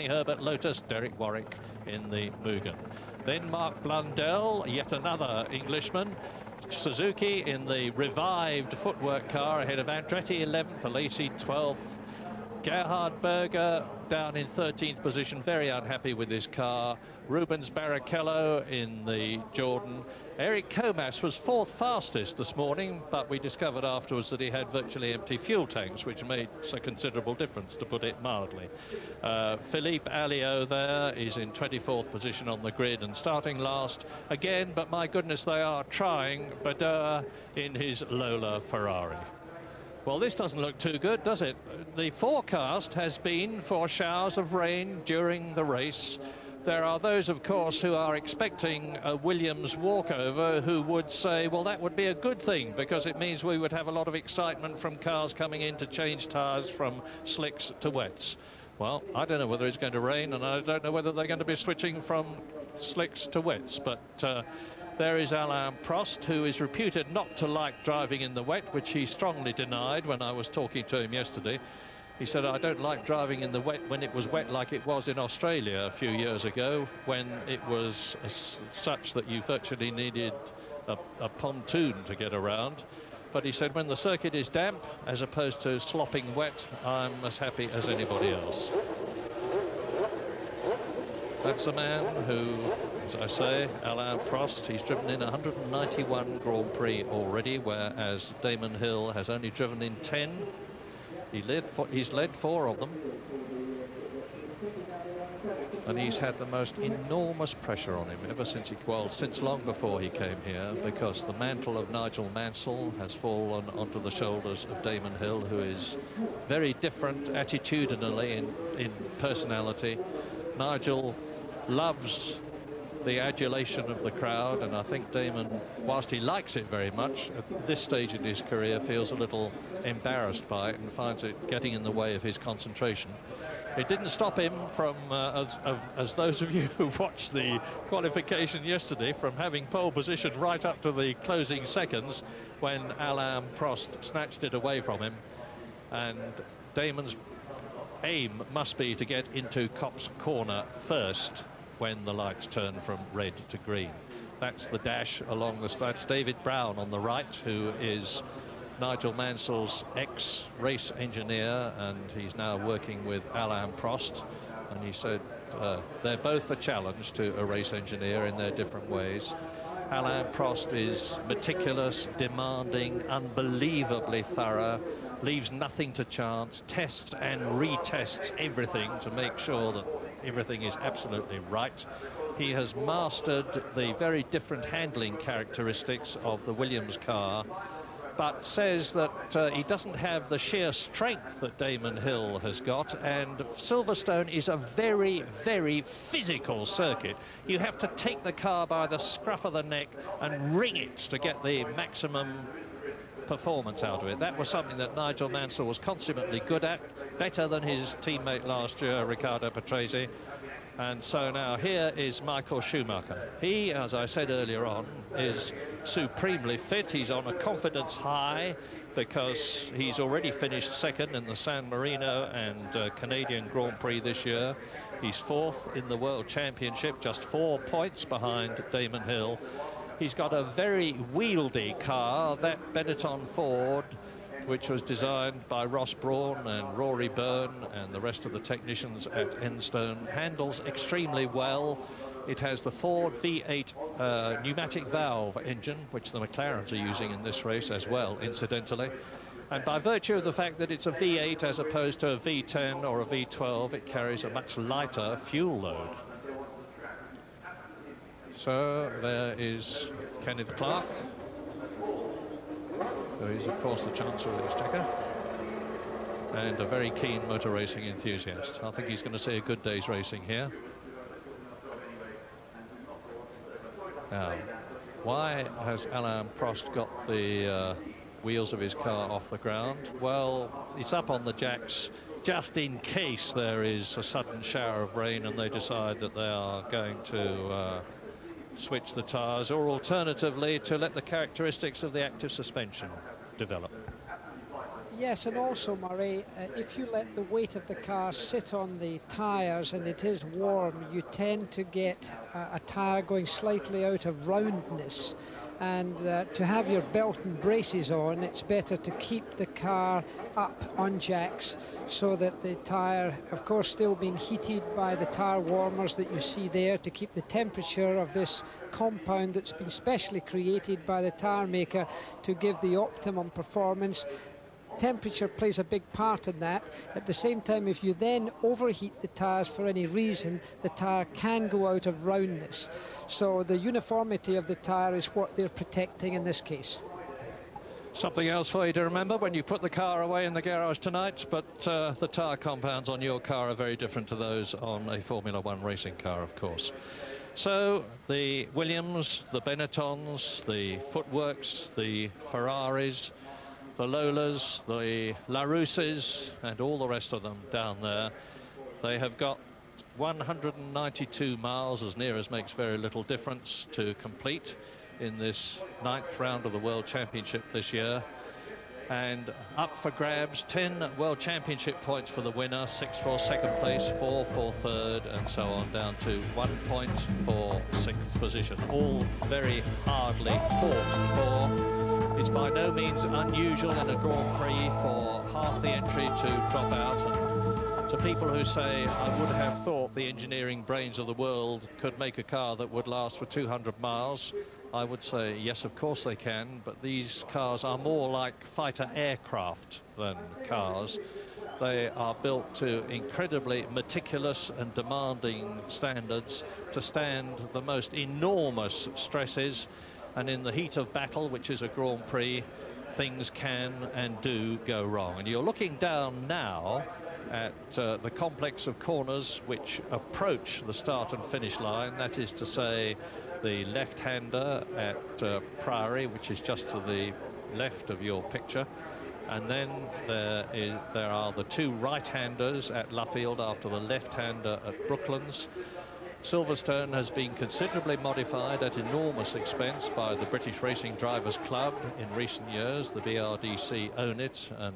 Herbert Lotus, Derek Warwick in the Mugen. Then Mark Blundell, yet another Englishman. Suzuki in the revived footwork car ahead of Andretti 11th, Alesi 12th. Gerhard Berger down in 13th position, very unhappy with his car. Rubens Barrichello in the Jordan. Eric Comas was fourth fastest this morning, but we discovered afterwards that he had virtually empty fuel tanks, which made a considerable difference, to put it mildly. Philippe Alliot there is in 24th position on the grid and starting last again, but my goodness, they are trying. Badoer in his Lola Ferrari. Well, this doesn't look too good, does it? The forecast has been for showers of rain during the race. There are those, of course, who are expecting a Williams walkover, who would say, well, that would be a good thing, because it means we would have a lot of excitement from cars coming in to change tyres from slicks to wets. Well, I don't know whether it's going to rain, and I don't know whether they're going to be switching from slicks to wets, but there is Alain Prost, who is reputed not to like driving in the wet, which he strongly denied when I was talking to him yesterday. He said, I don't like driving in the wet when it was wet like it was in Australia a few years ago, when it was such that you virtually needed a pontoon to get around. But he said, when the circuit is damp, as opposed to slopping wet, I'm as happy as anybody else. That's a man who, as I say, Alain Prost, he's driven in 191 Grand Prix already, whereas Damon Hill has only driven in 10. He's led 4 of them. And he's had the most enormous pressure on him ever since since long before he came here, because the mantle of Nigel Mansell has fallen onto the shoulders of Damon Hill, who is very different attitudinally in personality. Nigel loves the adulation of the crowd, and I think Damon, whilst he likes it very much, at this stage in his career feels a little embarrassed by it and finds it getting in the way of his concentration. It didn't stop him from, as those of you who watched the qualification yesterday, from having pole position right up to the closing seconds when Alain Prost snatched it away from him. And Damon's aim must be to get into Copse Corner first when the lights turn from red to green. That's the dash along the stretch. David Brown on the right, who is Nigel Mansell's ex-race engineer, and he's now working with Alain Prost. And he said they're both a challenge to a race engineer in their different ways. Alain Prost is meticulous, demanding, unbelievably thorough, leaves nothing to chance, tests and retests everything to make sure that everything is absolutely right. He has mastered the very different handling characteristics of the Williams car, but says that he doesn't have the sheer strength that Damon Hill has got, and Silverstone is a very, very physical circuit. You have to take the car by the scruff of the neck and wring it to get the maximum performance out of it. That was something that Nigel Mansell was consummately good at, better than his teammate last year, Riccardo Patrese. And so now here is Michael Schumacher. He, as I said earlier on, is supremely fit. He's on a confidence high because he's already finished second in the San Marino and Canadian Grand Prix this year. He's 4th in the World Championship, just 4 points behind Damon Hill. He's got a very wieldy car, that Benetton Ford, which was designed by Ross Brawn and Rory Byrne and the rest of the technicians at Enstone, handles extremely well. It has the Ford V8 pneumatic valve engine, which the McLarens are using in this race as well, incidentally. And by virtue of the fact that it's a V8 as opposed to a V10 or a V12, it carries a much lighter fuel load. So there is Kenneth Clark, who is, of course, the Chancellor of the Exchequer, and a very keen motor racing enthusiast. I think he's going to see a good day's racing here. Now, why has Alain Prost got the wheels of his car off the ground? Well, it's up on the jacks just in case there is a sudden shower of rain and they decide that they are going to switch the tyres, or alternatively to let the characteristics of the active suspension develop. Yes, and also, Murray, if you let the weight of the car sit on the tyres and it is warm, you tend to get a tyre going slightly out of roundness. And to have your belt and braces on, it's better to keep the car up on jacks so that the tyre, of course, still being heated by the tyre warmers that you see there to keep the temperature of this compound that's been specially created by the tyre maker to give the optimum performance. Temperature plays a big part in that. At the same time, if you then overheat the tyres for any reason, the tyre can go out of roundness. So the uniformity of the tyre is what they're protecting in this case. Something else for you to remember when you put the car away in the garage tonight, but the tyre compounds on your car are very different to those on a Formula One racing car, of course. So the Williams, the Benettons, the Footworks, the Ferraris, the Lolas, the Larousses, and all the rest of them down there, they have got 192 miles, as near as makes very little difference, to complete in this 9th round of the World Championship this year. And up for grabs, 10 World Championship points for the winner, 6 for second place, 4 for third, and so on, down to 1 point for 6th position. All very hardly fought for. It's by no means unusual in a Grand Prix for half the entry to drop out. And to people who say, I would have thought the engineering brains of the world could make a car that would last for 200 miles, I would say, yes, of course they can, but these cars are more like fighter aircraft than cars. They are built to incredibly meticulous and demanding standards to stand the most enormous stresses. And in the heat of battle, which is a Grand Prix, things can and do go wrong. And you're looking down now at the complex of corners which approach the start and finish line. That is to say, the left-hander at Prix, which is just to the left of your picture. And then there are the 2 right-handers at Luffield after the left-hander at Brooklands. Silverstone has been considerably modified at enormous expense by the British Racing Drivers Club in recent years. The BRDC own it and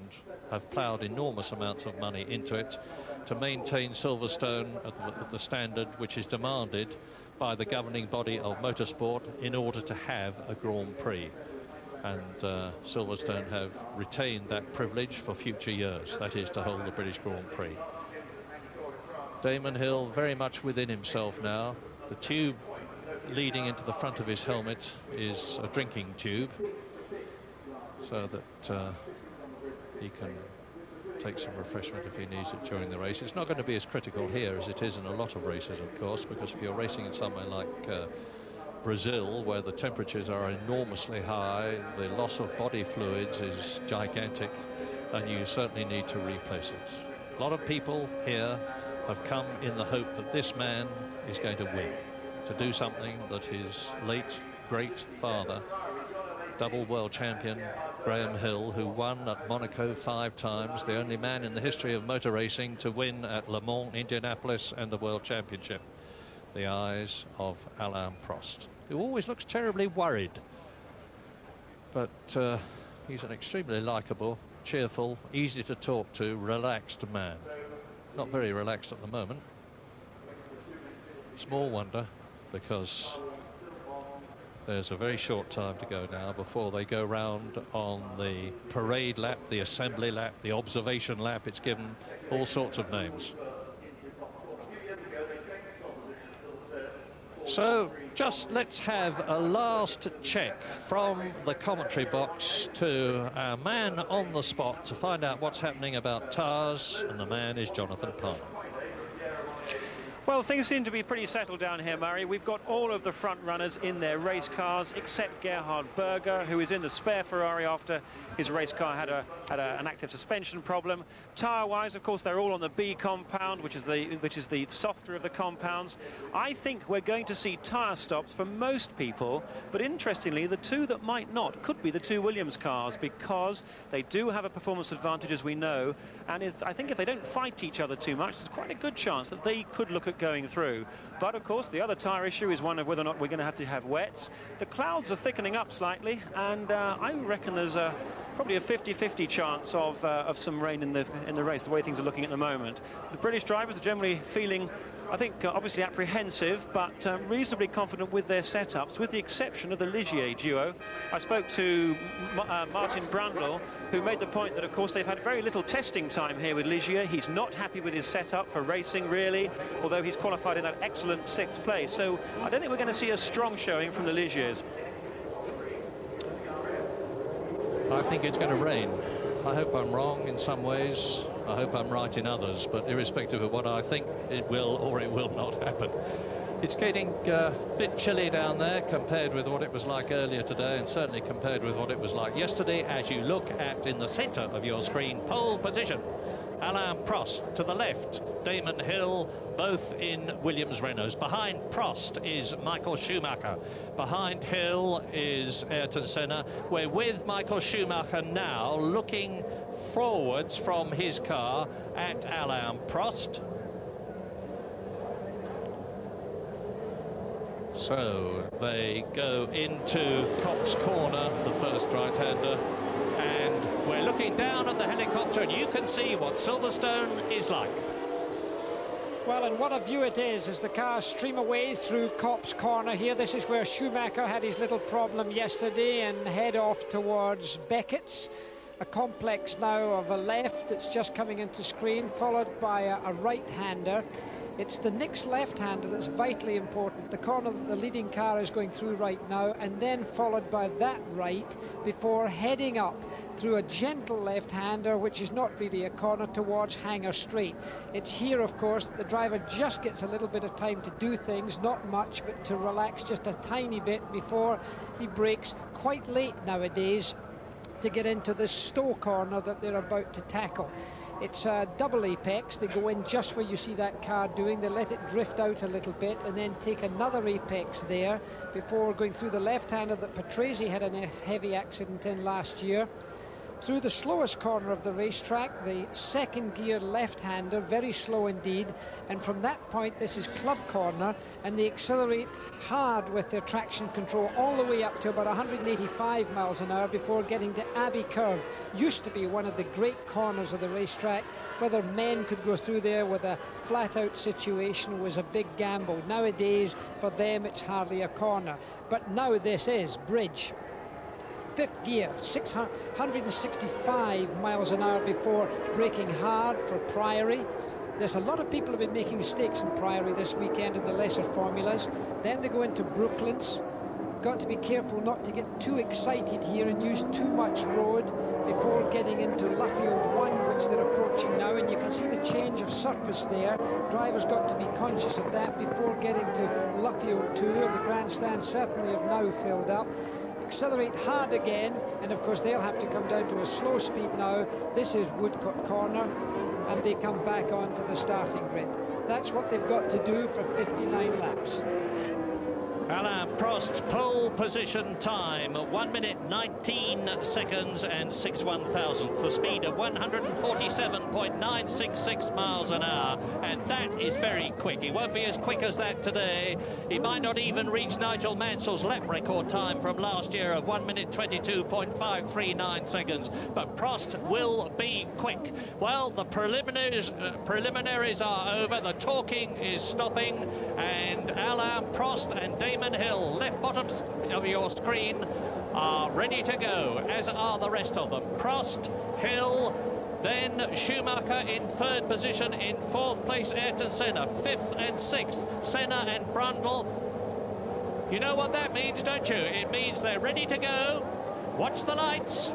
have ploughed enormous amounts of money into it to maintain Silverstone at the standard which is demanded by the governing body of motorsport in order to have a Grand Prix. And Silverstone have retained that privilege for future years, that is to hold the British Grand Prix. Damon Hill very much within himself now. The tube leading into the front of his helmet is a drinking tube, so that he can take some refreshment if he needs it during the race. It's not going to be as critical here as it is in a lot of races, of course, because if you're racing in somewhere like Brazil, where the temperatures are enormously high, the loss of body fluids is gigantic, and you certainly need to replace it. A lot of people here have come in the hope that this man is going to win, to do something that his late great father, double world champion Graham Hill, who won at Monaco 5 times, the only man in the history of motor racing to win at Le Mans, Indianapolis and the World Championship. The eyes of Alain Prost, who always looks terribly worried, but he's an extremely likeable, cheerful, easy to talk to, relaxed man. Not very relaxed at the moment. Small wonder, because there's a very short time to go now before they go round on the parade lap, the assembly lap, the observation lap. It's given all sorts of names. So just let's have a last check from the commentary box to our man on the spot to find out what's happening about tyres, and the man is Jonathan Palmer. Well, things seem to be pretty settled down here, Murray. We've got all of the front runners in their race cars, except Gerhard Berger, who is in the spare Ferrari after his race car had an active suspension problem. Tyre-wise, of course, they're all on the B compound, which is the softer of the compounds. I think we're going to see tyre stops for most people, but interestingly, the 2 that might not could be the 2 Williams cars, because they do have a performance advantage, as we know, and I think if they don't fight each other too much, there's quite a good chance that they could look at going through. But of course, the other tyre issue is one of whether or not we're going to have wets. The clouds are thickening up slightly, and I reckon there's a probably a 50-50 chance of some rain in the race, the way things are looking at the moment. The British drivers are generally feeling, I think, obviously apprehensive, but reasonably confident with their setups, with the exception of the Ligier duo. I spoke to Martin Brundle, who made the point that, of course, they've had very little testing time here with Ligier. He's not happy with his setup for racing, really, although he's qualified in that excellent 6th place. So I don't think we're going to see a strong showing from the Ligiers. I think it's going to rain. I hope I'm wrong in some ways. I hope I'm right in others, but irrespective of what I think, it will or it will not happen. It's getting a bit chilly down there compared with what it was like earlier today, and certainly compared with what it was like yesterday. As you look at, in the centre of your screen, pole position, Alain Prost to the left, Damon Hill, both in Williams-Renaults. Behind Prost is Michael Schumacher. Behind Hill is Ayrton Senna. We're with Michael Schumacher now, looking forwards from his car at Alain Prost. So they go into Cops Corner, the first right-hander, and we're looking down at the helicopter, and you can see what Silverstone is like. Well, and what a view it is as the cars stream away through Cops Corner here. This is where Schumacher had his little problem yesterday and head off towards Beckett's. A complex now of a left that's just coming into screen, followed by a right-hander. It's the next left-hander that's vitally important, the corner that the leading car is going through right now, and then followed by that right before heading up through a gentle left-hander, which is not really a corner, towards Hangar Straight. It's here, of course, that the driver just gets a little bit of time to do things, not much, but to relax just a tiny bit before he brakes quite late nowadays to get into the Stowe corner that they're about to tackle. It's a double apex. They go in just where you see that car doing. They let it drift out a little bit and then take another apex there before going through the left-hander that Patrese had a heavy accident in last year. Through the slowest corner of the racetrack, the second gear left-hander, very slow indeed, and from that point this is club corner, and they accelerate hard with their traction control all the way up to about 185 miles an hour before getting to Abbey Curve. Used to be one of the great corners of the racetrack. Whether men could go through there with a flat-out situation was a big gamble. Nowadays, for them, it's hardly a corner. But now this is bridge. 5th gear, 165 miles an hour before braking hard for Priory. There's a lot of people who have been making mistakes in Priory this weekend in the lesser formulas. Then they go into Brooklands. Got to be careful not to get too excited here and use too much road before getting into Luffield 1, which they're approaching now, and you can see the change of surface there. Drivers got to be conscious of that before getting to Luffield 2, and the grandstands certainly have now filled up. Accelerate hard again, and of course they'll have to come down to a slow speed now. This is Woodcote Corner, and they come back onto the starting grid. That's what they've got to do for 59 laps. Alain Prost, pole position time, 1 minute 19 seconds and 6/1000th, the speed of 147.966 miles an hour, and that is very quick. He won't be as quick as that today. He might not even reach Nigel Mansell's lap record time from last year of 1 minute 22.539 seconds, but Prost will be quick. Well, the preliminaries are over, the talking is stopping, and Alain Prost and Damon Hill, left bottom of your screen, are ready to go, as are the rest of them. Prost, Hill, then Schumacher in 3rd position. In 4th place, Ayrton Senna. 5th and 6th, Senna and Brundle. You know what that means, don't you? It means they're ready to go. Watch the lights.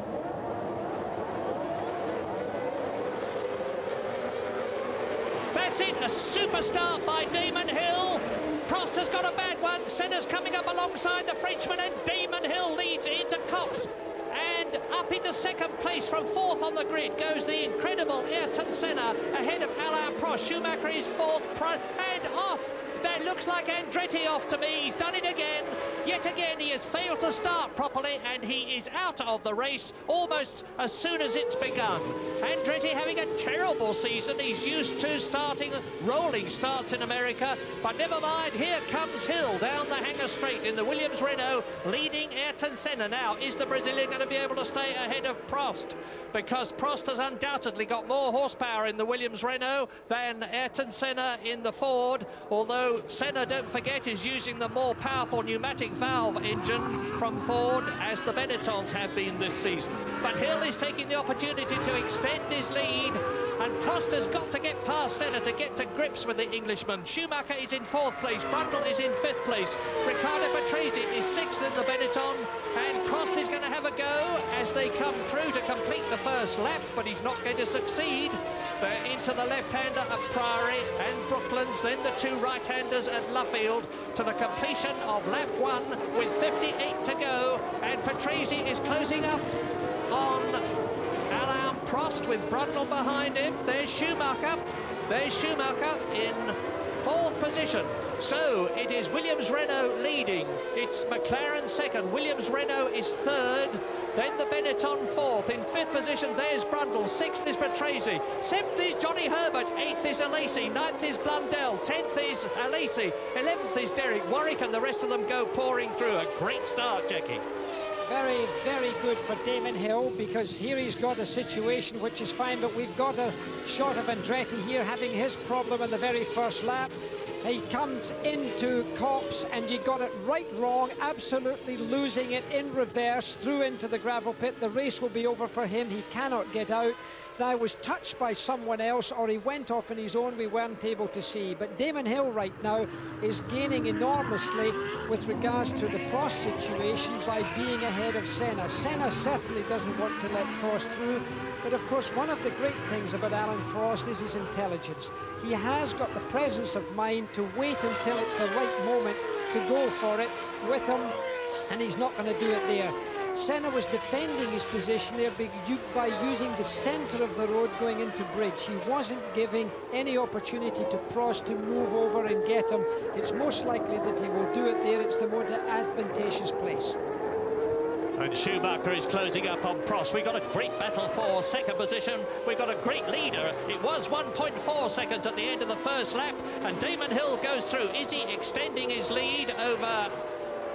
That's it, a super start by Damon Hill. Prost has got a bad one. Senna's coming up alongside the Frenchman, and Damon Hill leads into Copse. And up into 2nd place from 4th on the grid goes the incredible Ayrton Senna ahead of Alain Prost. Schumacher is 4th, and off That looks like Andretti off to me. He's done it again. Yet again, he has failed to start properly, and he is out of the race almost as soon as it's begun. Andretti having a terrible season. He's used to starting rolling starts in America, but never mind. Here comes Hill down the hangar straight in the Williams Renault, leading Ayrton Senna. Now, is the Brazilian going to be able to stay ahead of Prost? Because Prost has undoubtedly got more horsepower in the Williams Renault than Ayrton Senna in the Ford, although Senna, don't forget, is using the more powerful pneumatic valve engine from Ford, as the Benettons have been this season. But Hill is taking the opportunity to extend his lead, and Prost has got to get past Senna to get to grips with the Englishman. Schumacher is in 4th place, Brundle is in 5th place, Riccardo Patrese is 6th in the Benetton, and Prost is going to have a go as they come through to complete the first lap, but he's not going to succeed. They're into the left-hander at Priory and Brooklands, then the 2 right-handers at Luffield to the completion of lap 1 with 58 to go, and Patrese is closing up on Alain Prost with Brundle behind him. There's Schumacher in 4th position. So it is Williams Renault leading. It's McLaren 2nd. Williams Renault is 3rd. Then the Benetton 4th. In 5th position, there's Brundle. 6th is Patrese. 7th is Johnny Herbert. 8th is Alesi. 9th is Blundell. 10th is Alesi. 11th is Derek Warwick, and the rest of them go pouring through. A great start, Jackie. Very, very good for Damon Hill, because here he's got a situation which is fine, but we've got a shot of Andretti here having his problem in the very first lap. He comes into Copse and you got it right wrong, absolutely losing it in reverse through into the gravel pit. The race will be over for him. He cannot get out. Now, was touched by someone else or he went off on his own, we weren't able to see. But Damon Hill right now is gaining enormously with regards to the Prost situation by being ahead of Senna. Senna certainly doesn't want to let Prost through. But of course, one of the great things about Alain Prost is his intelligence. He has got the presence of mind to wait until it's the right moment to go for it with him, and he's not going to do it there. Senna was defending his position there by using the centre of the road going into bridge. He wasn't giving any opportunity to Prost to move over and get him. It's most likely that he will do it there. It's the more advantageous place. And Schumacher is closing up on Prost. We've got a great battle for 2nd position. We've got a great leader. It was 1.4 seconds at the end of the first lap, and Damon Hill goes through. Is he extending his lead over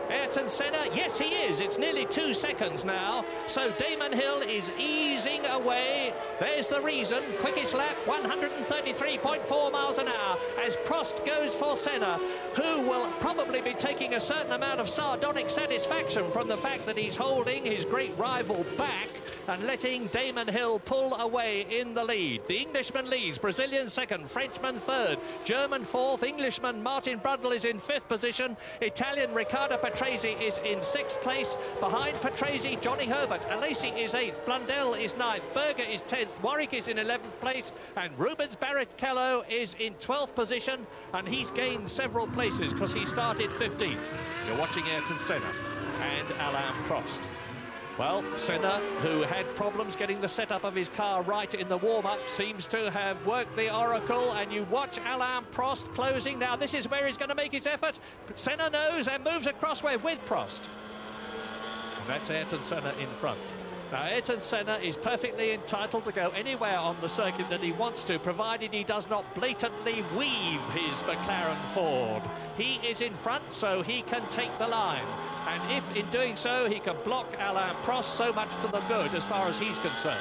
Ayrton Senna? Yes, he is. It's nearly 2 seconds now. So Damon Hill is easing away. There's the reason. Quickest lap, 133.4 miles an hour, as Prost goes for Senna, who will probably be taking a certain amount of sardonic satisfaction from the fact that he's holding his great rival back and letting Damon Hill pull away in the lead. The Englishman leads, Brazilian 2nd, Frenchman 3rd, German 4th, Englishman Martin Brundle is in 5th position, Italian Riccardo Patrese is in 6th place. Behind Patrese, Johnny Herbert. Alesi is 8th, Blundell is 9th, Berger is 10th, Warwick is in 11th place, and Rubens Barrichello is in 12th position, and he's gained several places because he started 15th. You're watching Ayrton Senna and Alain Prost. Well, Senna, who had problems getting the setup of his car right in the warm-up, seems to have worked the oracle, and you watch Alain Prost closing. Now, this is where he's going to make his effort. Senna knows and moves across with Prost. And that's Ayrton Senna in front. Now, Ayrton Senna is perfectly entitled to go anywhere on the circuit that he wants to, provided he does not blatantly weave his McLaren Ford. He is in front, so he can take the line. And if, in doing so, he can block Alain Prost, so much to the good as far as he's concerned.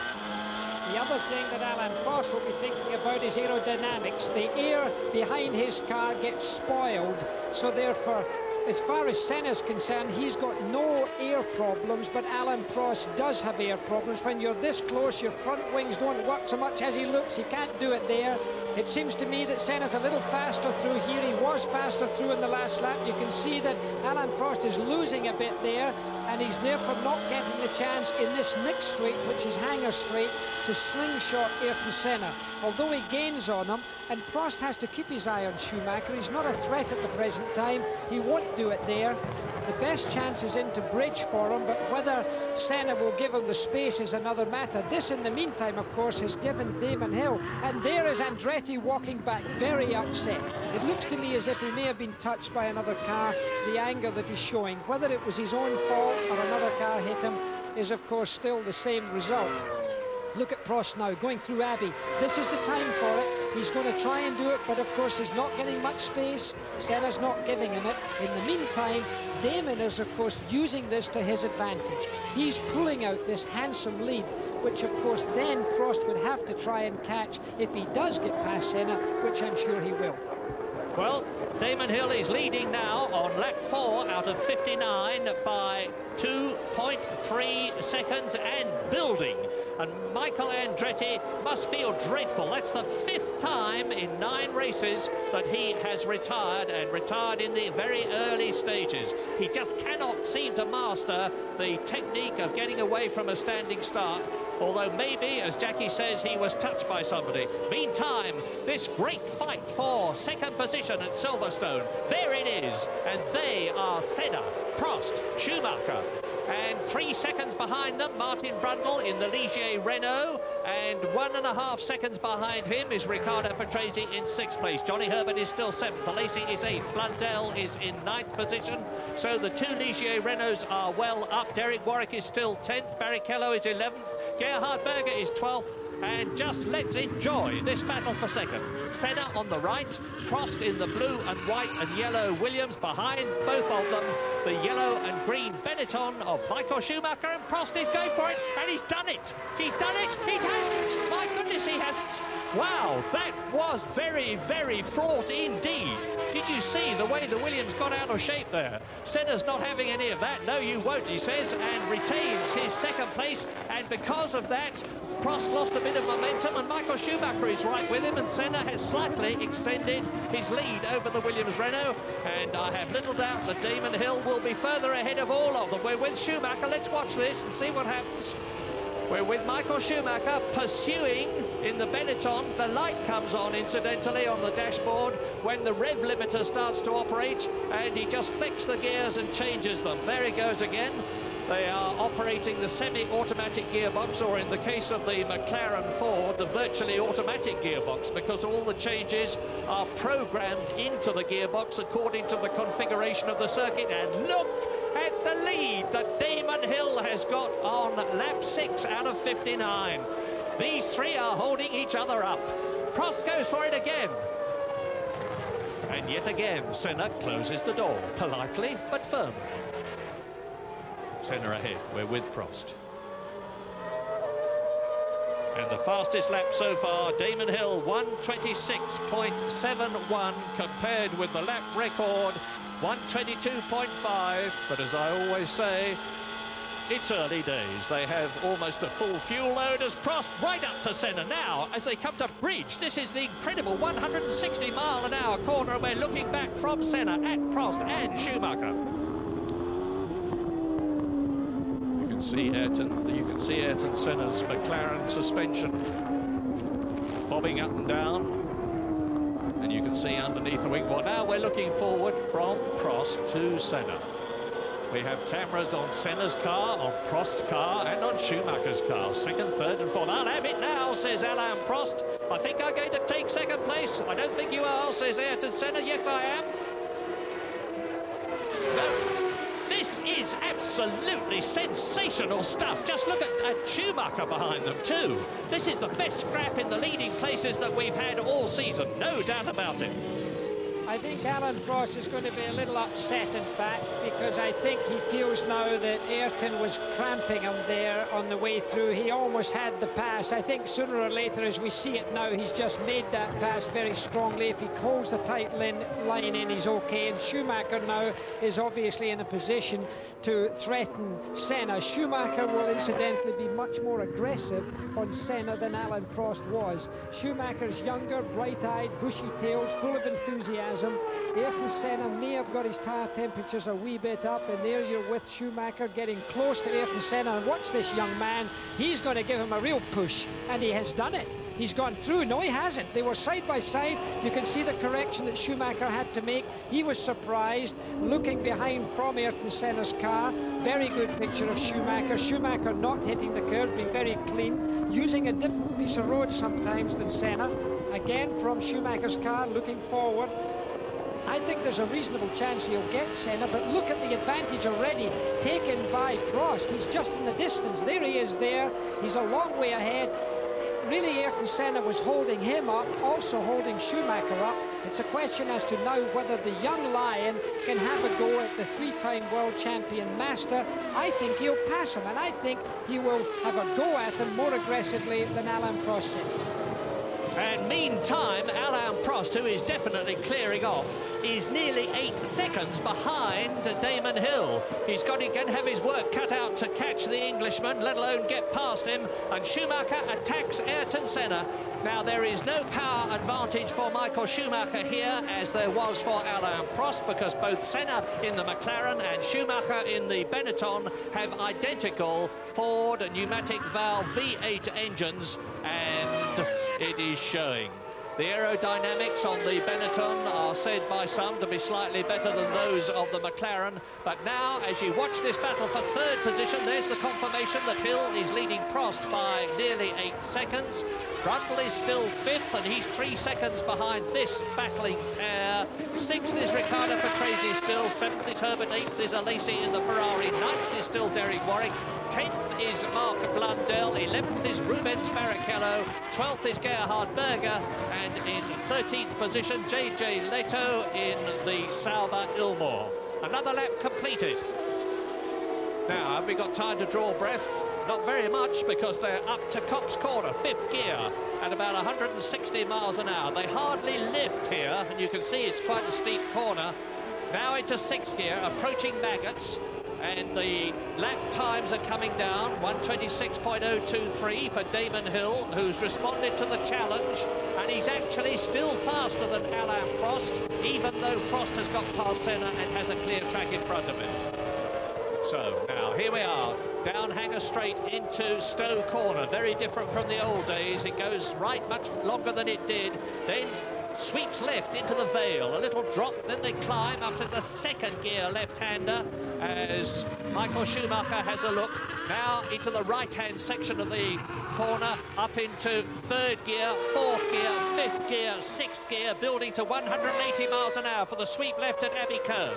The other thing that Alain Prost will be thinking about is aerodynamics. The air behind his car gets spoiled, so therefore, as far as Senna's concerned, he's got no air problems, but Alain Prost does have air problems. When you're this close, your front wings don't work so much as he looks. He can't do it there. It seems to me that Senna's a little faster through here. He was faster through in the last lap. You can see that Alain Prost is losing a bit there, and he's therefore not getting the chance in this next straight, which is Hangar Straight, to slingshot Ayrton Senna. Although he gains on him, and Prost has to keep his eye on Schumacher. He's not a threat at the present time. He won't do it there. The best chance is into bridge for him, but whether Senna will give him the space is another matter. This, in the meantime, of course, has given Damon Hill. And there is Andretti walking back, very upset. It looks to me as if he may have been touched by another car, the anger that he's showing. Whether it was his own fault or another car hit him is, of course, still the same result. Look at Prost now, going through Abbey. This is the time for it. He's going to try and do it, but of course he's not getting much space. Senna's not giving him it. In the meantime, Damon is, of course, using this to his advantage. He's pulling out this handsome lead, which, of course, then Prost would have to try and catch if he does get past Senna, which I'm sure he will. Well, Damon Hill is leading now on lap 4 out of 59 by 2.3 seconds and building. And Michael Andretti must feel dreadful. That's the 5th time in 9 races that he has retired, and retired in the very early stages. He just cannot seem to master the technique of getting away from a standing start, although maybe, as Jackie says, he was touched by somebody. Meantime, this great fight for second position at Silverstone, there it is, and they are Senna, Prost, Schumacher. And 3 seconds behind them, Martin Brundle in the Ligier Renault, and 1.5 seconds behind him is Riccardo Patrese in 6th place. Johnny Herbert is still 7th, Lacey is 8th, Blundell is in 9th position. So the 2 Ligier Renaults are well up. Derek Warwick is still 10th, Barrichello is 11th, Gerhard Berger is 12th, and just let's enjoy this battle for second. Senna on the right, Prost in the blue and white and yellow Williams, behind both of them the yellow and green Benetton of Michael Schumacher, and Prost is going for it, and he's done it! He's done it! He hasn't! My goodness, he hasn't! Wow, that was very, very fraught indeed. Did you see the way the Williams got out of shape there? Senna's not having any of that. No, you won't, he says, and retains his second place, and because of that, Prost lost a bit of momentum, and Michael Schumacher is right with him, and Senna has slightly extended his lead over the Williams Renault, and I have little doubt that Damon Hill will be further ahead of all of them. We're with Schumacher. Let's watch this and see what happens. We're with Michael Schumacher pursuing in the Benetton. The light comes on, incidentally, on the dashboard when the rev limiter starts to operate, and he just flicks the gears and changes them. There he goes again. They are operating the semi-automatic gearbox, or in the case of the McLaren Ford, the virtually automatic gearbox, because all the changes are programmed into the gearbox according to the configuration of the circuit. And look at the lead that Damon Hill has got on lap 6 out of 59. These 3 are holding each other up. Prost goes for it again. And yet again, Senna closes the door, politely but firmly. Senna ahead, we're with Prost. And the fastest lap so far, Damon Hill, 1:26.71, compared with the lap record, 1:22.5. But as I always say, it's early days. They have almost a full fuel load as Prost right up to Senna now as they come to bridge. This is the incredible 160-mile-an-hour corner, and we're looking back from Senna at Prost and Schumacher. You can see Ayrton Senna's McLaren suspension bobbing up and down, and you can see underneath the wing. Well, now we're looking forward from Prost to Senna. We have cameras on Senna's car, on Prost's car, and on Schumacher's car. Second, third, and fourth. I'll have it now, says Alain Prost. I think I'm going to take second place. I don't think you are, says Ayrton Senna. Yes, I am. No. This is absolutely sensational stuff. Just look at Schumacher behind them too. This is the best scrap in the leading places that we've had all season, no doubt about it. I think Alain Prost is going to be a little upset, in fact, because I think he feels now that Ayrton was cramping him there on the way through. He almost had the pass. I think sooner or later, as we see it now, he's just made that pass very strongly. If he holds the tight line in, he's okay. And Schumacher now is obviously in a position to threaten Senna. Schumacher will incidentally be much more aggressive on Senna than Alain Prost was. Schumacher's younger, bright-eyed, bushy-tailed, full of enthusiasm. enthusiasm. Ayrton Senna may have got his tyre temperatures a wee bit up, and there you're with Schumacher getting close to Ayrton Senna. And watch this young man. He's going to give him a real push, and he has done it. He's gone through. No, he hasn't. They were side by side. You can see the correction that Schumacher had to make. He was surprised, looking behind from Ayrton Senna's car. Very good picture of Schumacher. Schumacher not hitting the curve, being very clean, using a different piece of road sometimes than Senna. Again from Schumacher's car, looking forward. I think there's a reasonable chance he'll get Senna, but look at the advantage already taken by Prost. He's just in the distance. There he is there. He's a long way ahead. Really, Ayrton Senna was holding him up, also holding Schumacher up. It's a question as to now whether the young lion can have a go at the three-time world champion master. I think he'll pass him, and I think he will have a go at him more aggressively than Alain Prost did. And meantime, Alain Prost, who is definitely clearing off, is nearly 8 seconds behind Damon Hill. He's got to have his work cut out to catch the Englishman, let alone get past him. And Schumacher attacks Ayrton Senna. Now, there is no power advantage for Michael Schumacher here, as there was for Alain Prost, because both Senna in the McLaren and Schumacher in the Benetton have identical Ford pneumatic valve V8 engines, and it is showing. The aerodynamics on the Benetton are said by some to be slightly better than those of the McLaren. But now, as you watch this battle for third position, there's the confirmation that Hill is leading Prost by nearly 8 seconds. Brundle is still 5th, and he's 3 seconds behind this battling pair. 6th is Riccardo Patrese still. 7th is Herbert. 8th is Alesi in the Ferrari. 9th is still Derek Warwick. 10th is Mark Blundell. 11th is Rubens Barrichello. 12th is Gerhard Berger. And in 13th position, JJ Leto in the Sauber Ilmor. Another lap completed. Now, have we got time to draw breath? Not very much, because they're up to Cops Corner, 5th gear, at about 160 miles an hour. They hardly lift here, and you can see it's quite a steep corner. Now into 6th gear, approaching Maggots. And the lap times are coming down, 1:26.023 for Damon Hill, who's responded to the challenge, and he's actually still faster than Alain Prost, even though Prost has got past Senna and has a clear track in front of him. So now here we are, down Hanger Straight into Stowe Corner, very different from the old days. It goes right much longer than it did, then sweeps left into the Vale, a little drop, then they climb up to the 2nd gear left-hander as Michael Schumacher has a look. Now into the right-hand section of the corner, up into 3rd gear, 4th gear, 5th gear, 6th gear, building to 180 miles an hour for the sweep left at Abbey Curve.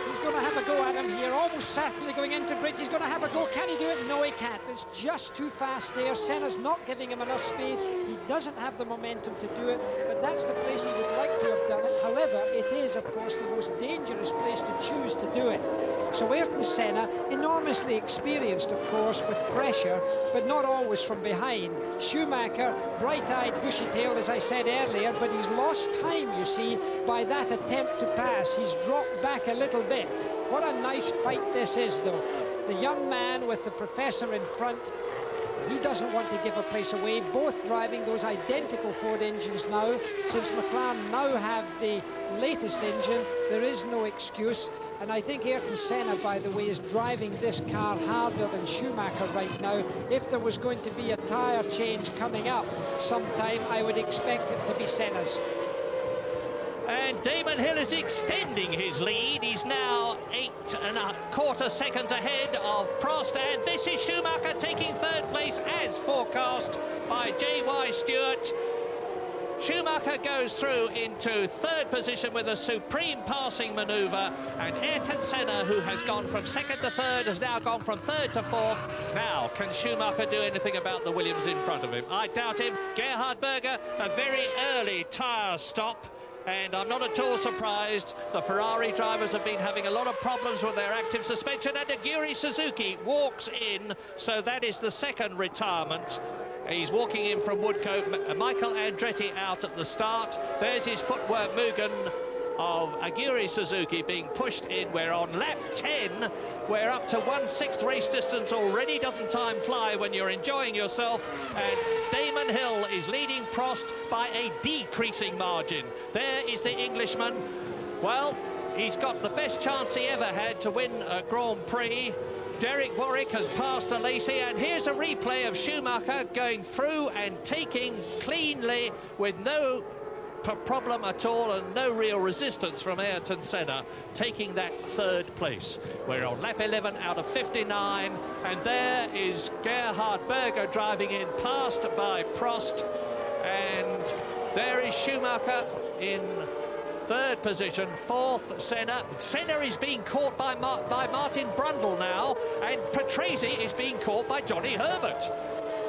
He's going to have a go at him here, almost certainly going into bridge. He's going to have a go. Can he do it? No, he can't. It's just too fast there. Senna's not giving him enough speed. He doesn't have the momentum to do it, but that's the place he would like to have done it. However, it is, of course, the most dangerous place to choose to do it. So Ayrton Senna, enormously experienced, of course, with pressure, but not always from behind. Schumacher, bright-eyed, bushy-tailed, as I said earlier, but he's lost time, you see, by that attempt to pass. He's dropped back a little bit. What a nice fight this is, though. The young man with the professor in front, he doesn't want to give a place away. Both driving those identical Ford engines now. Since McLaren now have the latest engine, there is no excuse. And I think Ayrton Senna, by the way, is driving this car harder than Schumacher right now. If there was going to be a tyre change coming up sometime, I would expect it to be Senna's. And Damon Hill is extending his lead. He's now 8.25 seconds ahead of Prost, and this is Schumacher taking 3rd place as forecast by J.Y. Stewart. Schumacher goes through into 3rd position with a supreme passing manoeuvre, and Ayrton Senna, who has gone from 2nd to 3rd, has now gone from 3rd to 4th. Now, can Schumacher do anything about the Williams in front of him? I doubt him. Gerhard Berger, a very early tyre stop. And I'm not at all surprised. The Ferrari drivers have been having a lot of problems with their active suspension, and Aguri Suzuki walks in, so that is the 2nd retirement. He's walking in from Woodcote. Michael Andretti out at the start. There's his footwork, Mugen. of Aguri Suzuki being pushed in. We're on lap 10. We're up to 1/6 race distance already. Doesn't time fly when you're enjoying yourself? And Damon Hill is leading Prost by a decreasing margin. There is the Englishman. Well, he's got the best chance he ever had to win a Grand Prix. Derek Warwick has passed Alesi, and here's a replay of Schumacher going through and taking cleanly with no problem at all and no real resistance from Ayrton Senna, taking that third place. We're on lap 11 out of 59, and there is Gerhard Berger driving in, passed by Prost, and there is Schumacher in third position, fourth Senna. Senna is being caught by Martin Brundle now, and Patrese is being caught by Johnny Herbert.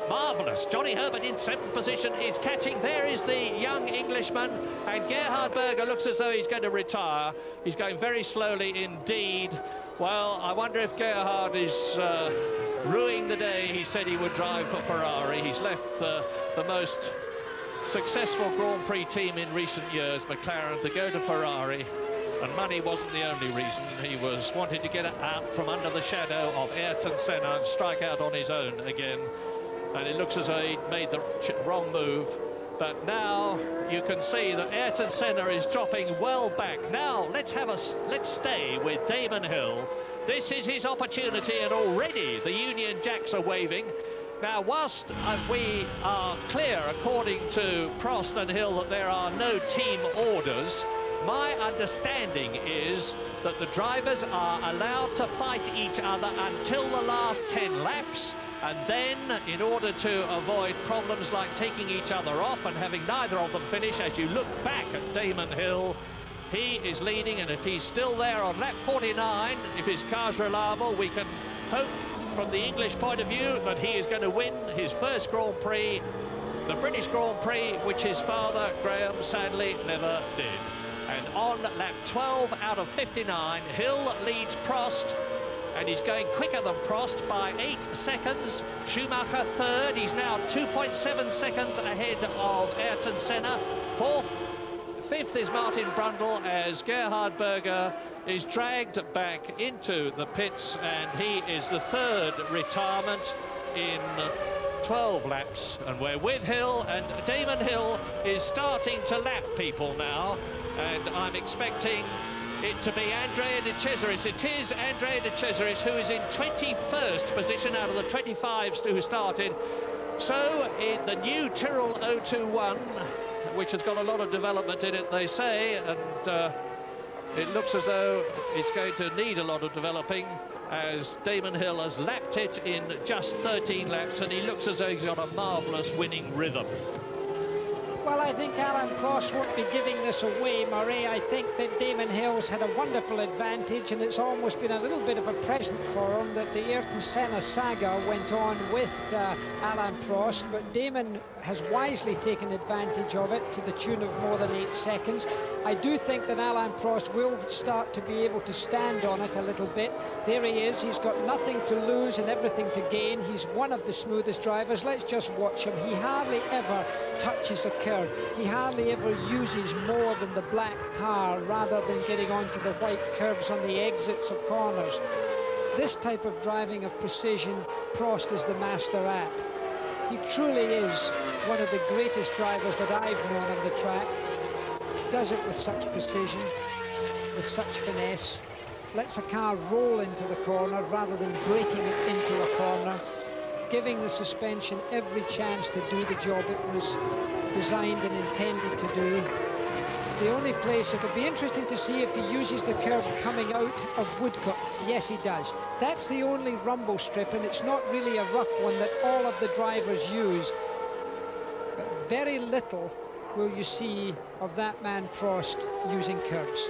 Marvellous. Johnny Herbert in seventh position is catching. There is the young Englishman, and Gerhard Berger looks as though he's going to retire. He's going very slowly indeed. Well, I wonder if Gerhard is ruining the day he said he would drive for Ferrari. He's left the most successful Grand Prix team in recent years, McLaren, to go to Ferrari, and money wasn't the only reason. He was wanting to get out from under the shadow of Ayrton Senna and strike out on his own again, and it looks as though he'd made the wrong move. But now you can see that Ayrton Senna is dropping well back. Now let's stay with Damon Hill. This is his opportunity, and already the Union Jacks are waving. Now, whilst we are clear, according to Prost and Hill, that there are no team orders, my understanding is that the drivers are allowed to fight each other until the last 10 laps, and then, in order to avoid problems like taking each other off and having neither of them finish, as you look back at Damon Hill, he is leading, and if he's still there on lap 49, if his car's reliable, we can hope from the English point of view that he is going to win his first Grand Prix, the British Grand Prix, which his father, Graham, sadly never did. And on lap 12 out of 59, Hill leads Prost, and he's going quicker than Prost by 8 seconds. Schumacher third. He's now 2.7 seconds ahead of Ayrton Senna. Fifth is Martin Brundle, as Gerhard Berger is dragged back into the pits, and he is the third retirement in 12 laps. And we're with Hill, and Damon Hill is starting to lap people now, and I'm expecting it to be Andrea De Cesaris. It is Andrea De Cesaris, who is in 21st position out of the 25s who started. So in the new Tyrrell 021, which has got a lot of development in it, they say, and it looks as though it's going to need a lot of developing, as Damon Hill has lapped it in just 13 laps, and he looks as though he's got a marvellous winning rhythm. Well, I think Alan Prost won't be giving this away, Murray. I think that Damon Hill's had a wonderful advantage, and it's almost been a little bit of a present for him that the Ayrton Senna saga went on with Alan Prost, but Damon has wisely taken advantage of it to the tune of more than 8 seconds. I do think that Alan Prost will start to be able to stand on it a little bit. There he is. He's got nothing to lose and everything to gain. He's one of the smoothest drivers. Let's just watch him. He hardly ever touches a curb. He hardly ever uses more than the black tar rather than getting onto the white curbs on the exits of corners. This type of driving of precision, Prost is the master at. He truly is one of the greatest drivers that I've known on the track. Does it with such precision, with such finesse, lets a car roll into the corner rather than breaking it into a corner, giving the suspension every chance to do the job it was designed and intended to do. The only place, it'll be interesting to see if he uses the curb coming out of Woodcote. Yes, he does. That's the only rumble strip, and it's not really a rough one that all of the drivers use. But very little will you see of that man Prost using curbs.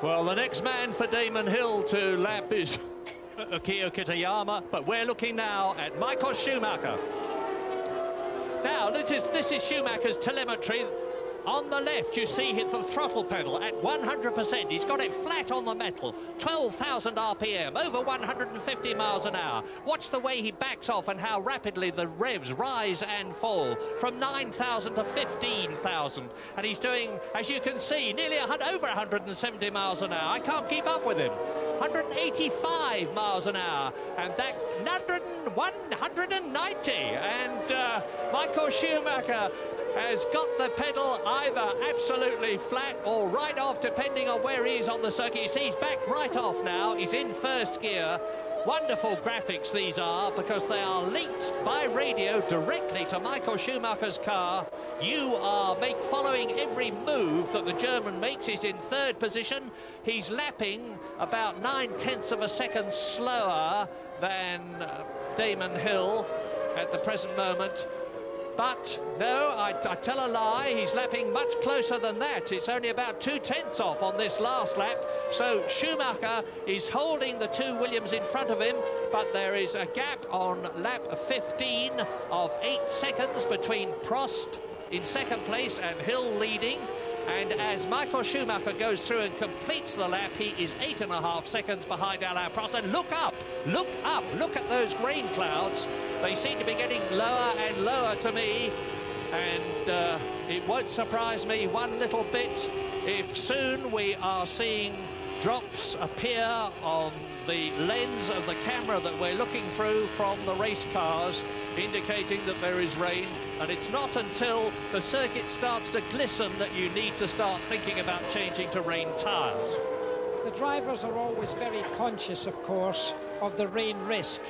Well, the next man for Damon Hill to lap is Akio Kitayama, but we're looking now at Michael Schumacher. Now, this is Schumacher's telemetry. On the left, you see the throttle pedal at 100%. He's got it flat on the metal. 12,000 RPM, over 150 miles an hour. Watch the way he backs off and how rapidly the revs rise and fall from 9,000 to 15,000. And he's doing, as you can see, nearly over 170 miles an hour. I can't keep up with him. 185 miles an hour, and that 190. And Michael Schumacher has got the pedal either absolutely flat or right off, depending on where he is on the circuit. You see he's backed right off now. He's in first gear. Wonderful graphics these are, because they are linked by radio directly to Michael Schumacher's car. You are following every move that the German makes. He's in third position. He's lapping about 9/10 of a second slower than Damon Hill at the present moment. But no, I tell a lie, he's lapping much closer than that. It's only about 2/10 off on this last lap. So Schumacher is holding the two Williams in front of him, but there is a gap on lap 15 of 8 seconds between Prost in second place and Hill leading. And as Michael Schumacher goes through and completes the lap, he is 8.5 seconds behind Alain Prost. And look up, look up, look at those rain clouds. They seem to be getting lower and lower to me. And it won't surprise me one little bit if soon we are seeing drops appear on the lens of the camera that we're looking through from the race cars, indicating that there is rain. And it's not until the circuit starts to glisten that you need to start thinking about changing to rain tyres. The drivers are always very conscious, of course, of the rain risk.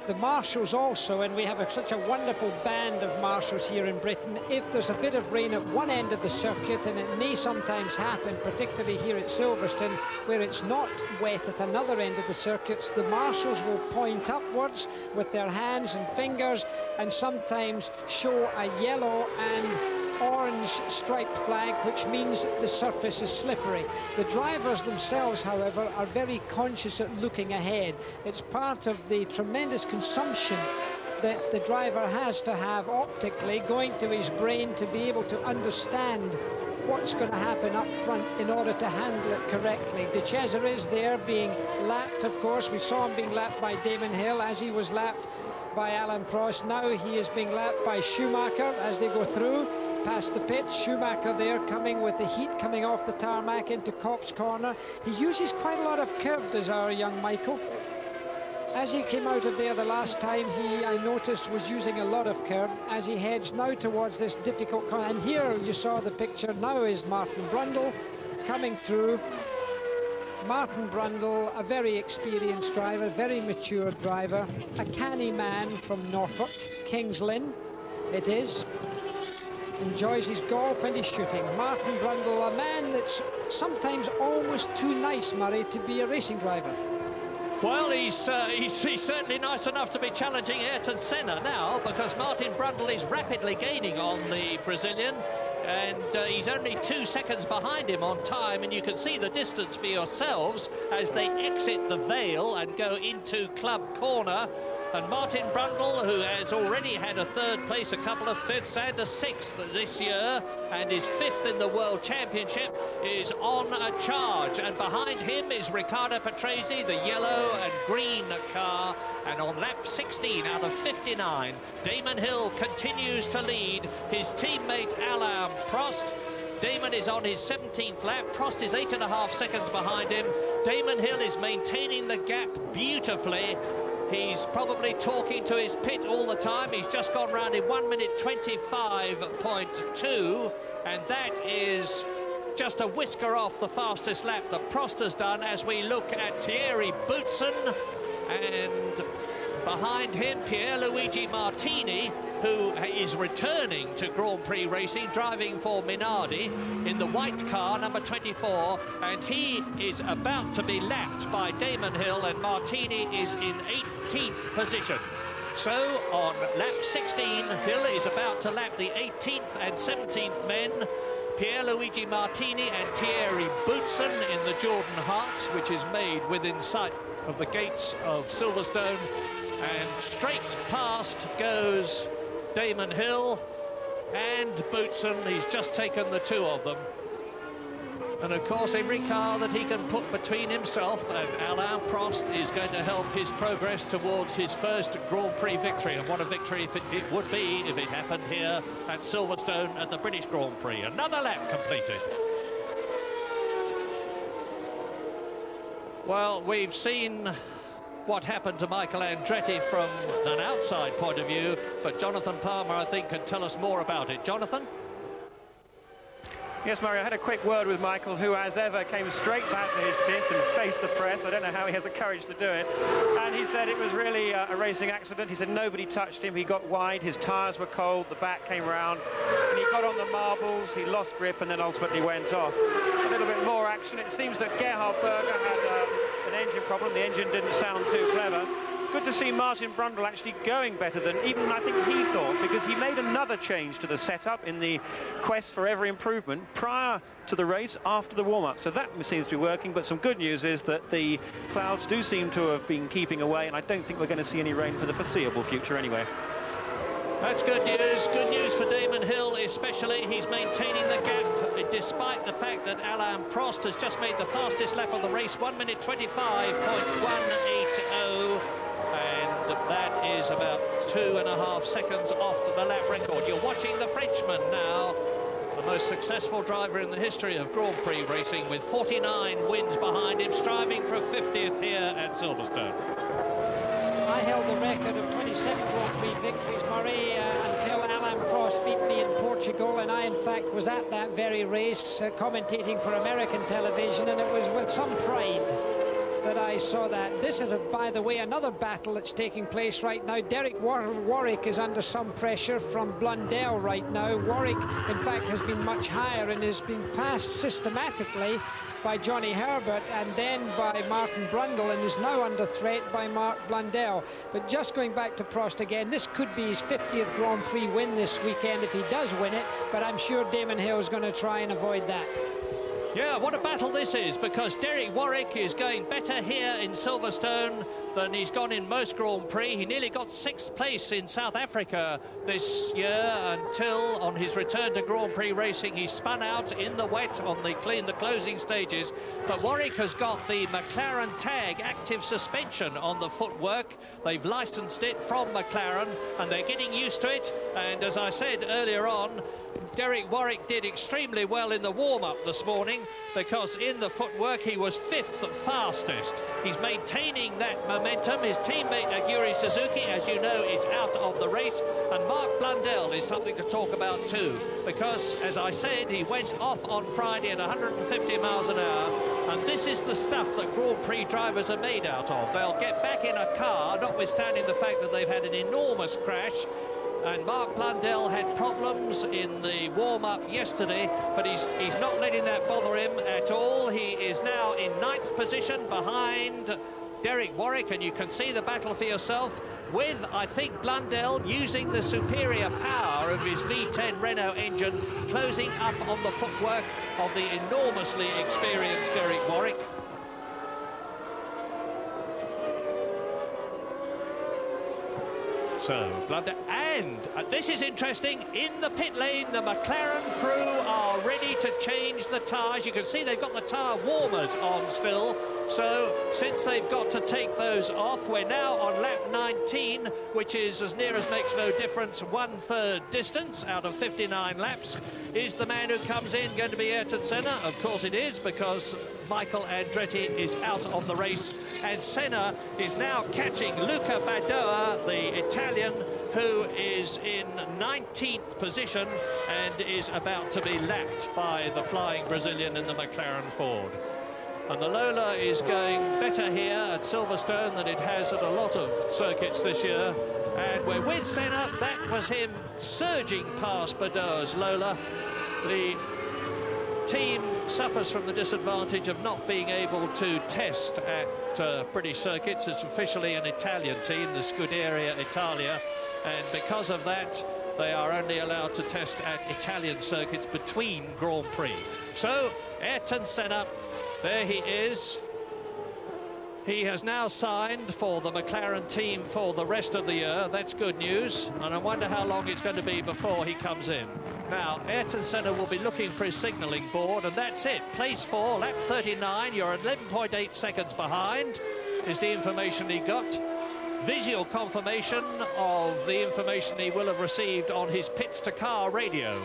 The marshals also, and we have such a wonderful band of marshals here in Britain. If there's a bit of rain at one end of the circuit, and it may sometimes happen, particularly here at Silverstone, where it's not wet at another end of the circuits, the marshals will point upwards with their hands and fingers and sometimes show a yellow and orange striped flag, which means the surface is slippery. The drivers themselves, however, are very conscious at looking ahead. It's part of the tremendous consumption that the driver has to have optically going to his brain to be able to understand what's going to happen up front in order to handle it correctly. De Cesare is there being lapped, of course. We saw him being lapped by Damon Hill as he was lapped by Alain Prost. Now he is being lapped by Schumacher as they go through past the pits. Schumacher there coming with the heat coming off the tarmac into Kopp's corner. He uses quite a lot of curb, does our young Michael. As he came out of there the last time, I noticed, was using a lot of curb as he heads now towards this difficult corner. And here you saw the picture now is Martin Brundle coming through. Martin Brundle, a very experienced driver, very mature driver, a canny man from Norfolk, King's Lynn it is. Enjoys his golf and his shooting. Martin Brundle, a man that's sometimes almost too nice, Murray, to be a racing driver. Well, he's certainly nice enough to be challenging Ayrton Senna now, because Martin Brundle is rapidly gaining on the Brazilian, and he's only 2 seconds behind him on time, and you can see the distance for yourselves as they exit the Vale and go into Club Corner. And Martin Brundle, who has already had a third place, a couple of fifths and a sixth this year, and is fifth in the World Championship, is on a charge. And behind him is Riccardo Patrese, the yellow and green car. And on lap 16 out of 59, Damon Hill continues to lead his teammate Alain Prost. Damon is on his 17th lap. Prost is 8.5 seconds behind him. Damon Hill is maintaining the gap beautifully. He's probably talking to his pit all the time. He's just gone round in 1 minute 25.2, and that is just a whisker off the fastest lap that Prost has done, as we look at Thierry Boutsen, and behind him Pierluigi Martini, who is returning to Grand Prix racing, driving for Minardi in the white car, number 24, and he is about to be lapped by Damon Hill, and Martini is in 18th position. So on lap 16, Hill is about to lap the 18th and 17th men. Pierluigi Martini and Thierry Boutsen in the Jordan Hart, which is made within sight of the gates of Silverstone, and straight past goes Damon Hill, and Boutsen. He's just taken the two of them. And of course, every car that he can put between himself and Alain Prost is going to help his progress towards his first Grand Prix victory. And what a victory it would be if it happened here at Silverstone at the British Grand Prix. Another lap completed. Well, we've seen what happened to Michael Andretti from an outside point of view, but Jonathan Palmer, I think, can tell us more about it. Jonathan? Yes, Murray, I had a quick word with Michael, who, as ever, came straight back to his pit and faced the press. I don't know how he has the courage to do it. And he said it was really a racing accident. He said nobody touched him. He got wide, his tyres were cold, the back came round, and he got on the marbles, he lost grip, and then ultimately went off. A little bit more action. It seems that Gerhard Berger had an engine problem. The engine didn't sound too clever. Good to see Martin Brundle actually going better than even I think he thought, because he made another change to the setup in the quest for every improvement prior to the race, after the warm-up. So that seems to be working, but some good news is that the clouds do seem to have been keeping away, and I don't think we're going to see any rain for the foreseeable future anyway. That's good news. Good news for Damon Hill, especially. He's maintaining the gap, despite the fact that Alain Prost has just made the fastest lap of the race, 1 minute 25.180. And that is about 2.5 seconds off the lap record. You're watching the Frenchman now, the most successful driver in the history of Grand Prix racing, with 49 wins behind him, striving for a 50th here at Silverstone. I held the record of 27 Grand Prix victories, Murray, until Alain Prost beat me in Portugal, and I, in fact, was at that very race, commentating for American television, and it was with some pride that I saw that. This is, by the way, another battle that's taking place right now. Derek Warwick is under some pressure from Blundell right now. Warwick, in fact, has been much higher and has been passed systematically by Johnny Herbert and then by Martin Brundle, and is now under threat by Mark Blundell. But just going back to Prost again, this could be his 50th Grand Prix win this weekend if he does win it, but I'm sure Damon Hill is going to try and avoid that. Yeah, what a battle this is, because Derek Warwick is going better here in Silverstone than he's gone in most Grand Prix. He nearly got 6th place in South Africa this year until on his return to Grand Prix racing he spun out in the wet on the closing stages. But Warwick has got the McLaren tag active suspension on the footwork. They've licensed it from McLaren and they're getting used to it. And as I said earlier on, Derek Warwick did extremely well in the warm-up this morning, because in the footwork he was 5th fastest. He's maintaining that momentum. His teammate Aguri Suzuki, as you know, is out of the race, and Mark Blundell is something to talk about too, because, as I said, he went off on Friday at 150 miles an hour, and this is the stuff that Grand Prix drivers are made out of. They'll get back in a car, notwithstanding the fact that they've had an enormous crash. And Mark Blundell had problems in the warm-up yesterday, but he's not letting that bother him at all. He is now in 9th position behind Derek Warwick, and you can see the battle for yourself, with, I think, Blundell using the superior power of his V10 Renault engine, closing up on the footwork of the enormously experienced Derek Warwick. So, Blundell, and this is interesting, in the pit lane, the McLaren crew are ready to change the tyres. You can see they've got the tyre warmers on still. So, since they've got to take those off, we're now on lap 19, which is, as near as makes no difference, 1/3 distance out of 59 laps. Is the man who comes in going to be Ayrton Senna? Of course it is, because Michael Andretti is out of the race, and Senna is now catching Luca Badoa, the Italian, who is in 19th position and is about to be lapped by the flying Brazilian in the McLaren Ford. And the Lola is going better here at Silverstone than it has at a lot of circuits this year. And we're with Senna. That was him surging past Badoa's Lola. The team suffers from the disadvantage of not being able to test at British circuits. It's officially an Italian team, the Scuderia Italia, and because of that they are only allowed to test at Italian circuits between Grand Prix. So Ayrton Senna, there he is. He has now signed for the McLaren team for the rest of the year. That's good news, and I wonder how long it's going to be before he comes in. Now, Ayrton Senna will be looking for his signalling board, and that's it. Place 4, lap 39. You're 11.8 seconds behind, is the information he got. Visual confirmation of the information he will have received on his pits to car radio.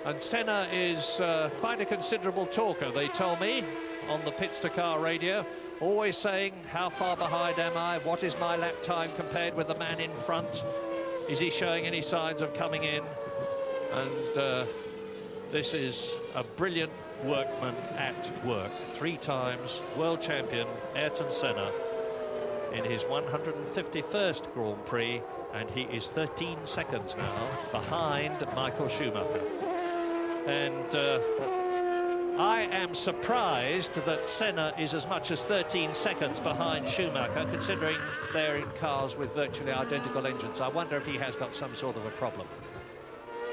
And Senna is quite a considerable talker, they tell me, on the pits to car radio. Always saying, how far behind am I? What is my lap time compared with the man in front? Is he showing any signs of coming in? And this is a brilliant workman at work. 3 times world champion Ayrton Senna in his 151st Grand Prix, and he is 13 seconds now behind Michael Schumacher. And I am surprised that Senna is as much as 13 seconds behind Schumacher, considering they're in cars with virtually identical engines. I wonder if he has got some sort of a problem.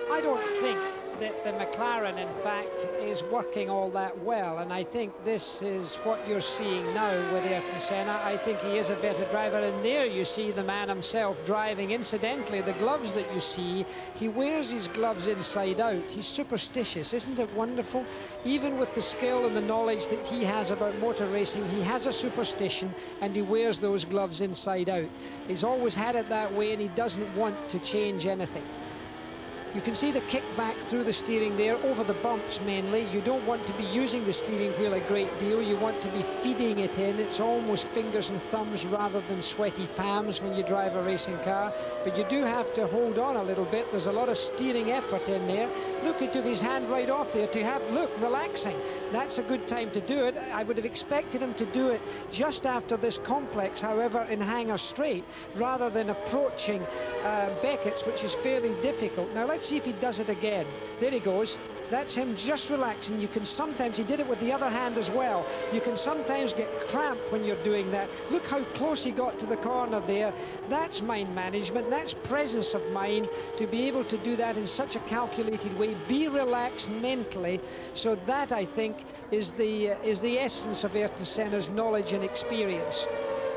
I don't think that the McLaren, in fact, is working all that well, and I think this is what you're seeing now with Ayrton Senna. I think he is a better driver, and there you see the man himself driving. Incidentally, the gloves that you see, he wears his gloves inside out. He's superstitious. Isn't it wonderful? Even with the skill and the knowledge that he has about motor racing, he has a superstition, and he wears those gloves inside out. He's always had it that way, and he doesn't want to change anything. You can see the kickback through the steering there, over the bumps mainly. You don't want to be using the steering wheel a great deal. You want to be feeding it in. It's almost fingers and thumbs rather than sweaty palms when you drive a racing car. But you do have to hold on a little bit. There's a lot of steering effort in there. Look, he took his hand right off there to have, look, relaxing. That's a good time to do it. I would have expected him to do it just after this complex, however, in Hangar Straight, rather than approaching Beckett's, which is fairly difficult. Now, let's see if he does it again. There he goes. That's him just relaxing. You can sometimes, he did it with the other hand as well. You can sometimes get cramp when you're doing that. Look how close he got to the corner there. That's mind management. That's presence of mind to be able to do that in such a calculated way. Be relaxed mentally. So that, I think, is the essence of Ayrton Senna's knowledge and experience.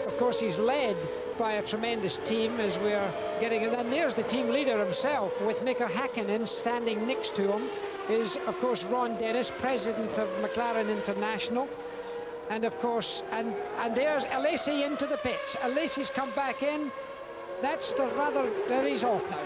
Of course, he's led by a tremendous team as we're getting it. And there's the team leader himself with Mika Hakkinen standing next to him. Is, of course, Ron Dennis, president of McLaren International. And, of course, and there's Alesi into the pits. Alesi's come back in. That's the rather... There he's off now.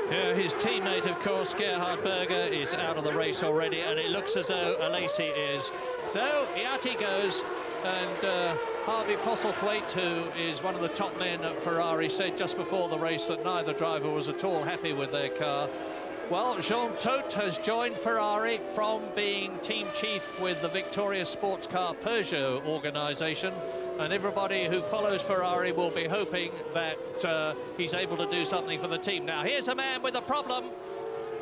Yeah, his teammate, of course, Gerhard Berger, is out of the race already, and it looks as though Alesi is. No, out he goes, and Harvey Postlethwaite, who is one of the top men at Ferrari, said just before the race that neither driver was at all happy with their car. Well, Jean Todt has joined Ferrari from being team chief with the victorious sports car Peugeot organisation, and everybody who follows Ferrari will be hoping that he's able to do something for the team. Now, here's a man with a problem.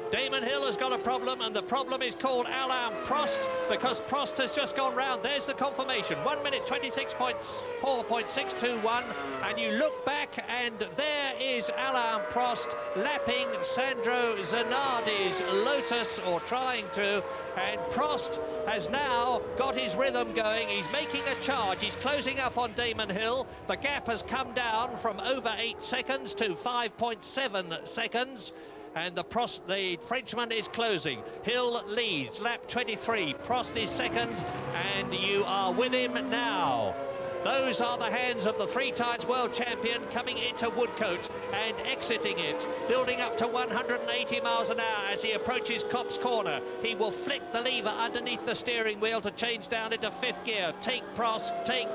Damon Hill has got a problem, and the problem is called Alain Prost, because Prost has just gone round. There's the confirmation, 1 minute 26.4.621, and you look back and there is Alain Prost lapping Sandro Zanardi's Lotus, or trying to, and Prost has now got his rhythm going. He's making a charge. He's closing up on Damon Hill. The gap has come down from over 8 seconds to 5.7 seconds. And the Frenchman is closing. Hill leads, lap 23. Prost is second, and you are with him now. Those are the hands of the 3 times world champion coming into Woodcote and exiting it, building up to 180 miles an hour as he approaches Copse Corner. He will flick the lever underneath the steering wheel to change down into 5th gear. Take Prost, take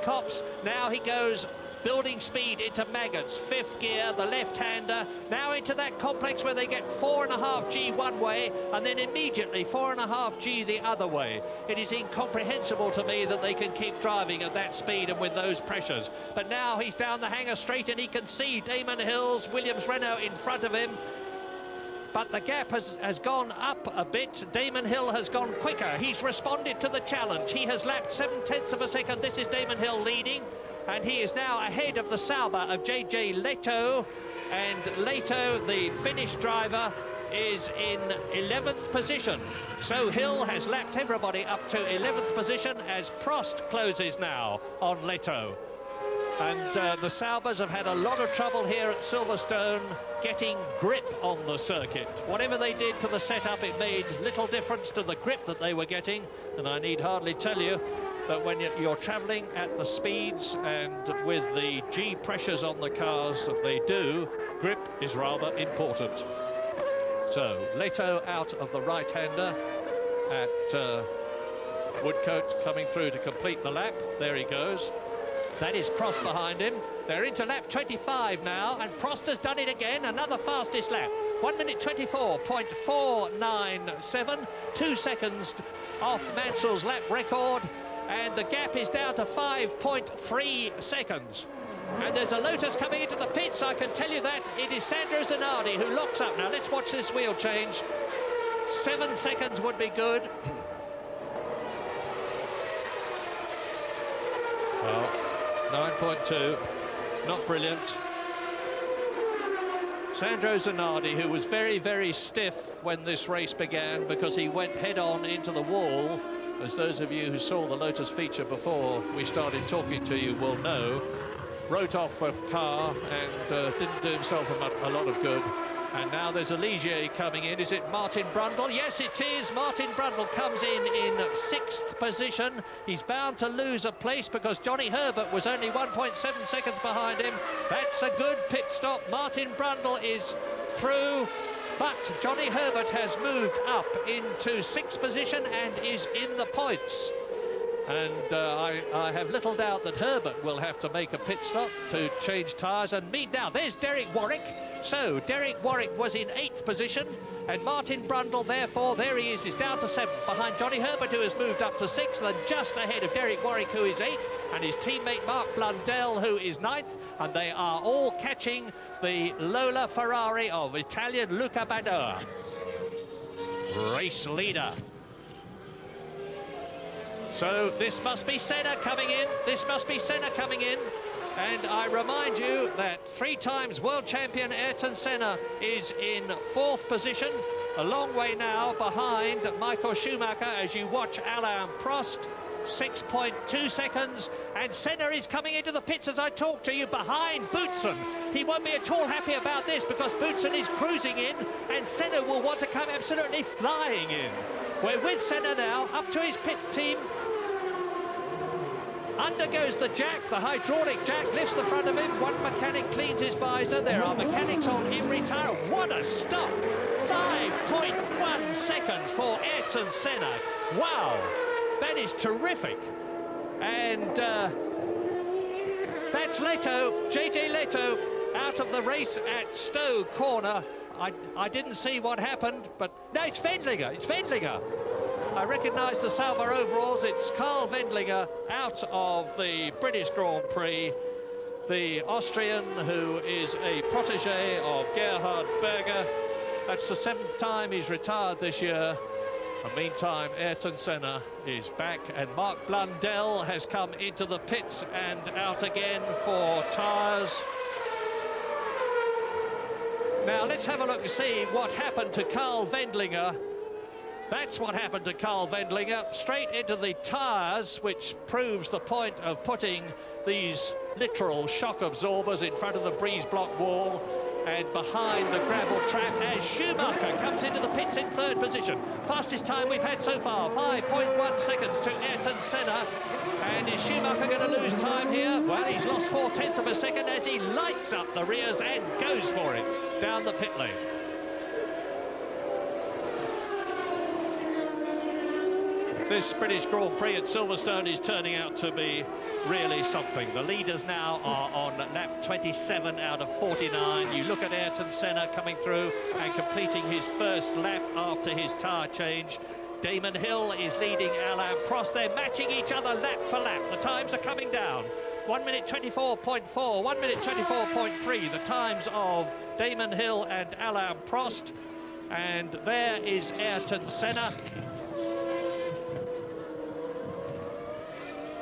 Copse. Now he goes building speed into Maggots, 5th gear, the left-hander, now into that complex where they get 4.5G one way and then immediately 4.5G the other way. It is incomprehensible to me that they can keep driving at that speed and with those pressures. But now he's down the Hangar Straight and he can see Damon Hill's Williams-Renault in front of him. But the gap has gone up a bit. Damon Hill has gone quicker. He's responded to the challenge. He has lapped 7/10 of a second. This is Damon Hill leading. And he is now ahead of the Sauber of JJ Leto. And Leto, the Finnish driver, is in 11th position. So Hill has lapped everybody up to 11th position as Prost closes now on Leto. And the Saubers have had a lot of trouble here at Silverstone getting grip on the circuit. Whatever they did to the setup, it made little difference to the grip that they were getting. And I need hardly tell you that when you're travelling at the speeds and with the G pressures on the cars that they do, grip is rather important. So Leto out of the right-hander at Woodcote, coming through to complete the lap. There he goes. That is Prost behind him. They're into lap 25 now, and Prost has done it again, another fastest lap. 1 minute 24.497, 2 seconds off Mansell's lap record, and the gap is down to 5.3 seconds. And there's a Lotus coming into the pits, I can tell you that. It is Sandro Zanardi who locks up. Now let's watch this wheel change. 7 seconds would be good. Well, 9.2, not brilliant. Sandro Zanardi, who was very, very stiff when this race began because he went head-on into the wall, as those of you who saw the Lotus feature before we started talking to you will know, wrote off a car and didn't do himself a lot of good. And now there's a Ligier coming in. Is it Martin Brundle? Yes, it is. Martin Brundle comes in 6th position. He's bound to lose a place because Johnny Herbert was only 1.7 seconds behind him. That's a good pit stop. Martin Brundle is through, but Johnny Herbert has moved up into 6th position and is in the points. And I have little doubt that Herbert will have to make a pit stop to change tyres and meet now. There's Derek Warwick. So Derek Warwick was in 8th position, and Martin Brundle, therefore, there he is down to 7th, behind Johnny Herbert, who has moved up to 6th, and just ahead of Derek Warwick, who is 8th, and his teammate Mark Blundell, who is 9th, and they are all catching the Lola Ferrari of Italian Luca Badoer, race leader. So this must be Senna coming in. This must be Senna coming in. And I remind you that 3 times world champion Ayrton Senna is in 4th position, a long way now behind Michael Schumacher as you watch Alain Prost, 6.2 seconds, and Senna is coming into the pits as I talk to you behind Boutsen. He won't be at all happy about this because Boutsen is cruising in and Senna will want to come absolutely flying in. We're with Senna now, up to his pit team. Undergoes the jack, the hydraulic jack, lifts the front of him. One mechanic cleans his visor. There are mechanics on every tyre. What a stop! 5.1 seconds for Ayrton Senna. Wow, that is terrific. And that's Leto, JJ Leto, out of the race at Stowe Corner. I didn't see what happened, but no, it's Wendlinger. It's Wendlinger. I recognise the Sauber overalls. It's Karl Wendlinger out of the British Grand Prix. The Austrian, who is a protege of Gerhard Berger. That's the 7th time he's retired this year. And meantime, Ayrton Senna is back, and Mark Blundell has come into the pits and out again for tyres. Now, let's have a look and see what happened to Karl Wendlinger. That's what happened to Karl Wendlinger, straight into the tyres, which proves the point of putting these literal shock absorbers in front of the breeze block wall and behind the gravel trap as Schumacher comes into the pits in 3rd position. Fastest time we've had so far, 5.1 seconds to Ayrton Senna. And is Schumacher going to lose time here? Well, he's lost 0.4 of a second as he lights up the rears and goes for it down the pit lane. This British Grand Prix at Silverstone is turning out to be really something. The leaders now are on lap 27 out of 49. You look at Ayrton Senna coming through and completing his first lap after his tyre change. Damon Hill is leading Alain Prost. They're matching each other lap for lap. The times are coming down. 1 minute 24.4, 1 minute 24.3. The times of Damon Hill and Alain Prost. And there is Ayrton Senna.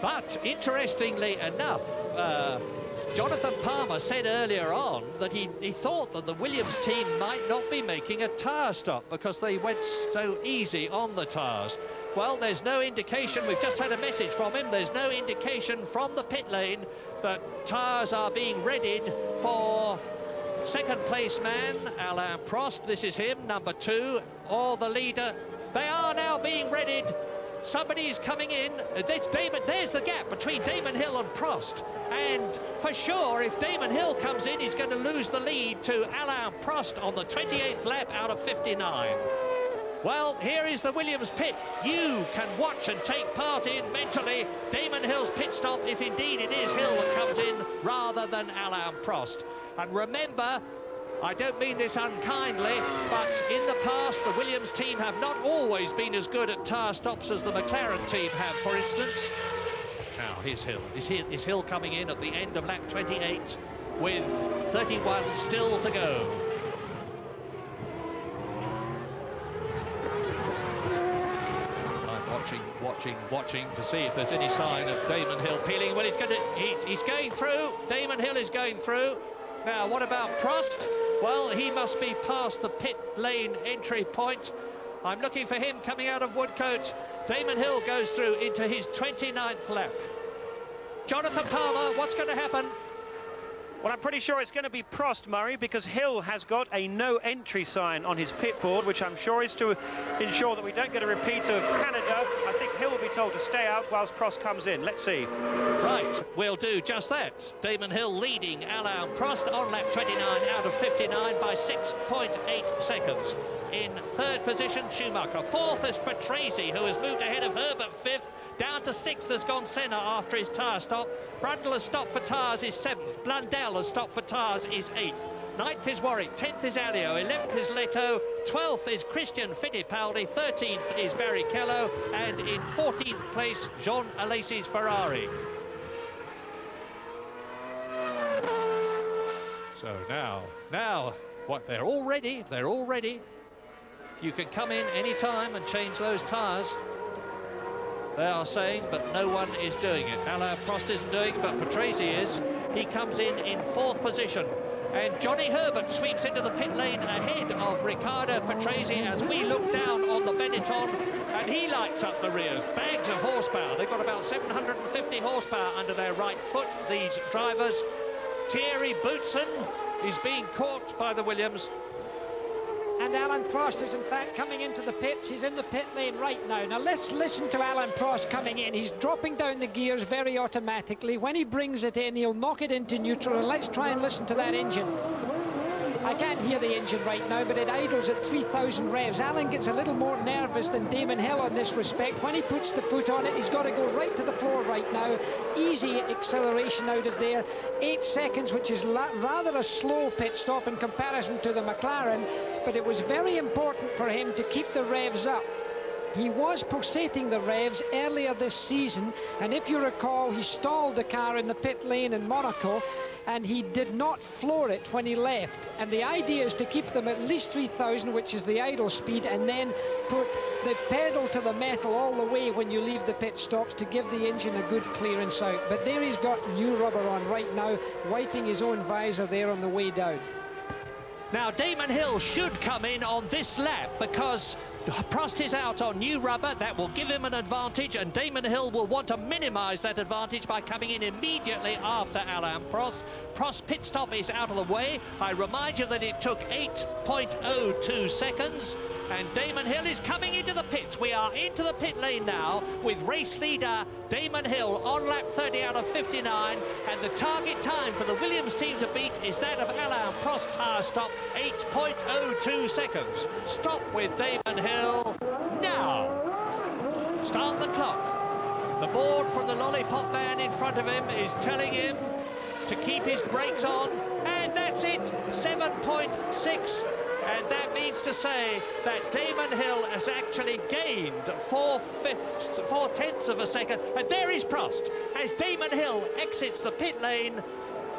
But interestingly enough, Jonathan Palmer said earlier on that he thought that the Williams team might not be making a tyre stop because they went so easy on the tyres. Well, there's no indication. We've just had a message from him. There's no indication from the pit lane that tyres are being readied for second place man, Alain Prost. This is him, number 2, or the leader. They are now being readied. Somebody's coming in. There's the gap between Damon Hill and Prost. And for sure, if Damon Hill comes in, he's going to lose the lead to Alain Prost on the 28th lap out of 59. Well, here is the Williams pit. You can watch and take part in mentally Damon Hill's pit stop, if indeed it is Hill that comes in rather than Alain Prost. And remember, I don't mean this unkindly, but in the past, the Williams team have not always been as good at tyre stops as the McLaren team have, for instance. Now, here's Hill. Is Hill coming in at the end of lap 28 with 31 still to go? I'm watching to see if there's any sign of Damon Hill peeling. Well, he's going through. Damon Hill is going through. Now, what about Prost? Well, he must be past the pit lane entry point. I'm looking for him coming out of Woodcote. Damon Hill goes through into his 29th lap. Jonathan Palmer, what's going to happen? Well, I'm pretty sure it's going to be Prost, Murray, because Hill has got a no entry sign on his pit board, which I'm sure is to ensure that we don't get a repeat of Canada. I think Hill will be told to stay out whilst Prost comes in. Let's see. Right, we'll do just that. Damon Hill leading Alain Prost on lap 29 out of 59 by 6.8 seconds. In third position, Schumacher. Fourth is Prix, who has moved ahead of Herbert. Fifth. Down to 6th has gone Senna after his tyre stop. Brundle has stopped for tyres is 7th. Blundell has stopped for tyres is 8th. 9th is Warwick. 10th is Alio. 11th is Leto. 12th is Christian Fittipaldi. 13th is Barrichello. And in 14th place, Jean Alesi's Ferrari. So now, what? They're all ready. They're all ready. You can come in any time and change those tyres. They are saying, but no one is doing it. Alain Prost isn't doing it, but Patrese is. He comes in 4th position. And Johnny Herbert sweeps into the pit lane ahead of Riccardo Patrese as we look down on the Benetton, and he lights up the rears. Bags of horsepower. They've got about 750 horsepower under their right foot, these drivers. Thierry Boutsen is being caught by the Williams. And Alain Prost is in fact coming into the pits. He's in the pit lane right now. Now let's listen to Alain Prost coming in. He's dropping down the gears very automatically. When he brings it in, he'll knock it into neutral. And let's try and listen to that engine. I can't hear the engine right now, but it idles at 3,000 revs. Alain gets a little more nervous than Damon Hill on this respect. When he puts the foot on it, he's got to go right to the floor right now. Easy acceleration out of there. 8 seconds, which is rather a slow pit stop in comparison to the McLaren, but it was very important for him to keep the revs up. He was pulsating the revs earlier this season, and if you recall, he stalled the car in the pit lane in Monaco, and he did not floor it when he left. And the idea is to keep them at least 3,000, which is the idle speed, and then put the pedal to the metal all the way when you leave the pit stops to give the engine a good clearance out. But there he's got new rubber on right now, wiping his own visor there on the way down. Now, Damon Hill should come in on this lap because Prost is out on new rubber. That will give him an advantage, and Damon Hill will want to minimise that advantage by coming in immediately after Alain Prost. Prost's pit stop is out of the way. I remind you that it took 8.02 seconds, and Damon Hill is coming into the pits. We are into the pit lane now with race leader Damon Hill on lap 30 out of 59, and the target time for the Williams team to beat is that of Alain Prost tyre stop, 8.02 seconds. Stop with Damon Hill now. Start the clock. The board from the lollipop man in front of him is telling him to keep his brakes on, and that's it, 7.6. And that means to say that Damon Hill has actually gained 4/10 of a second. And there is Prost. As Damon Hill exits the pit lane,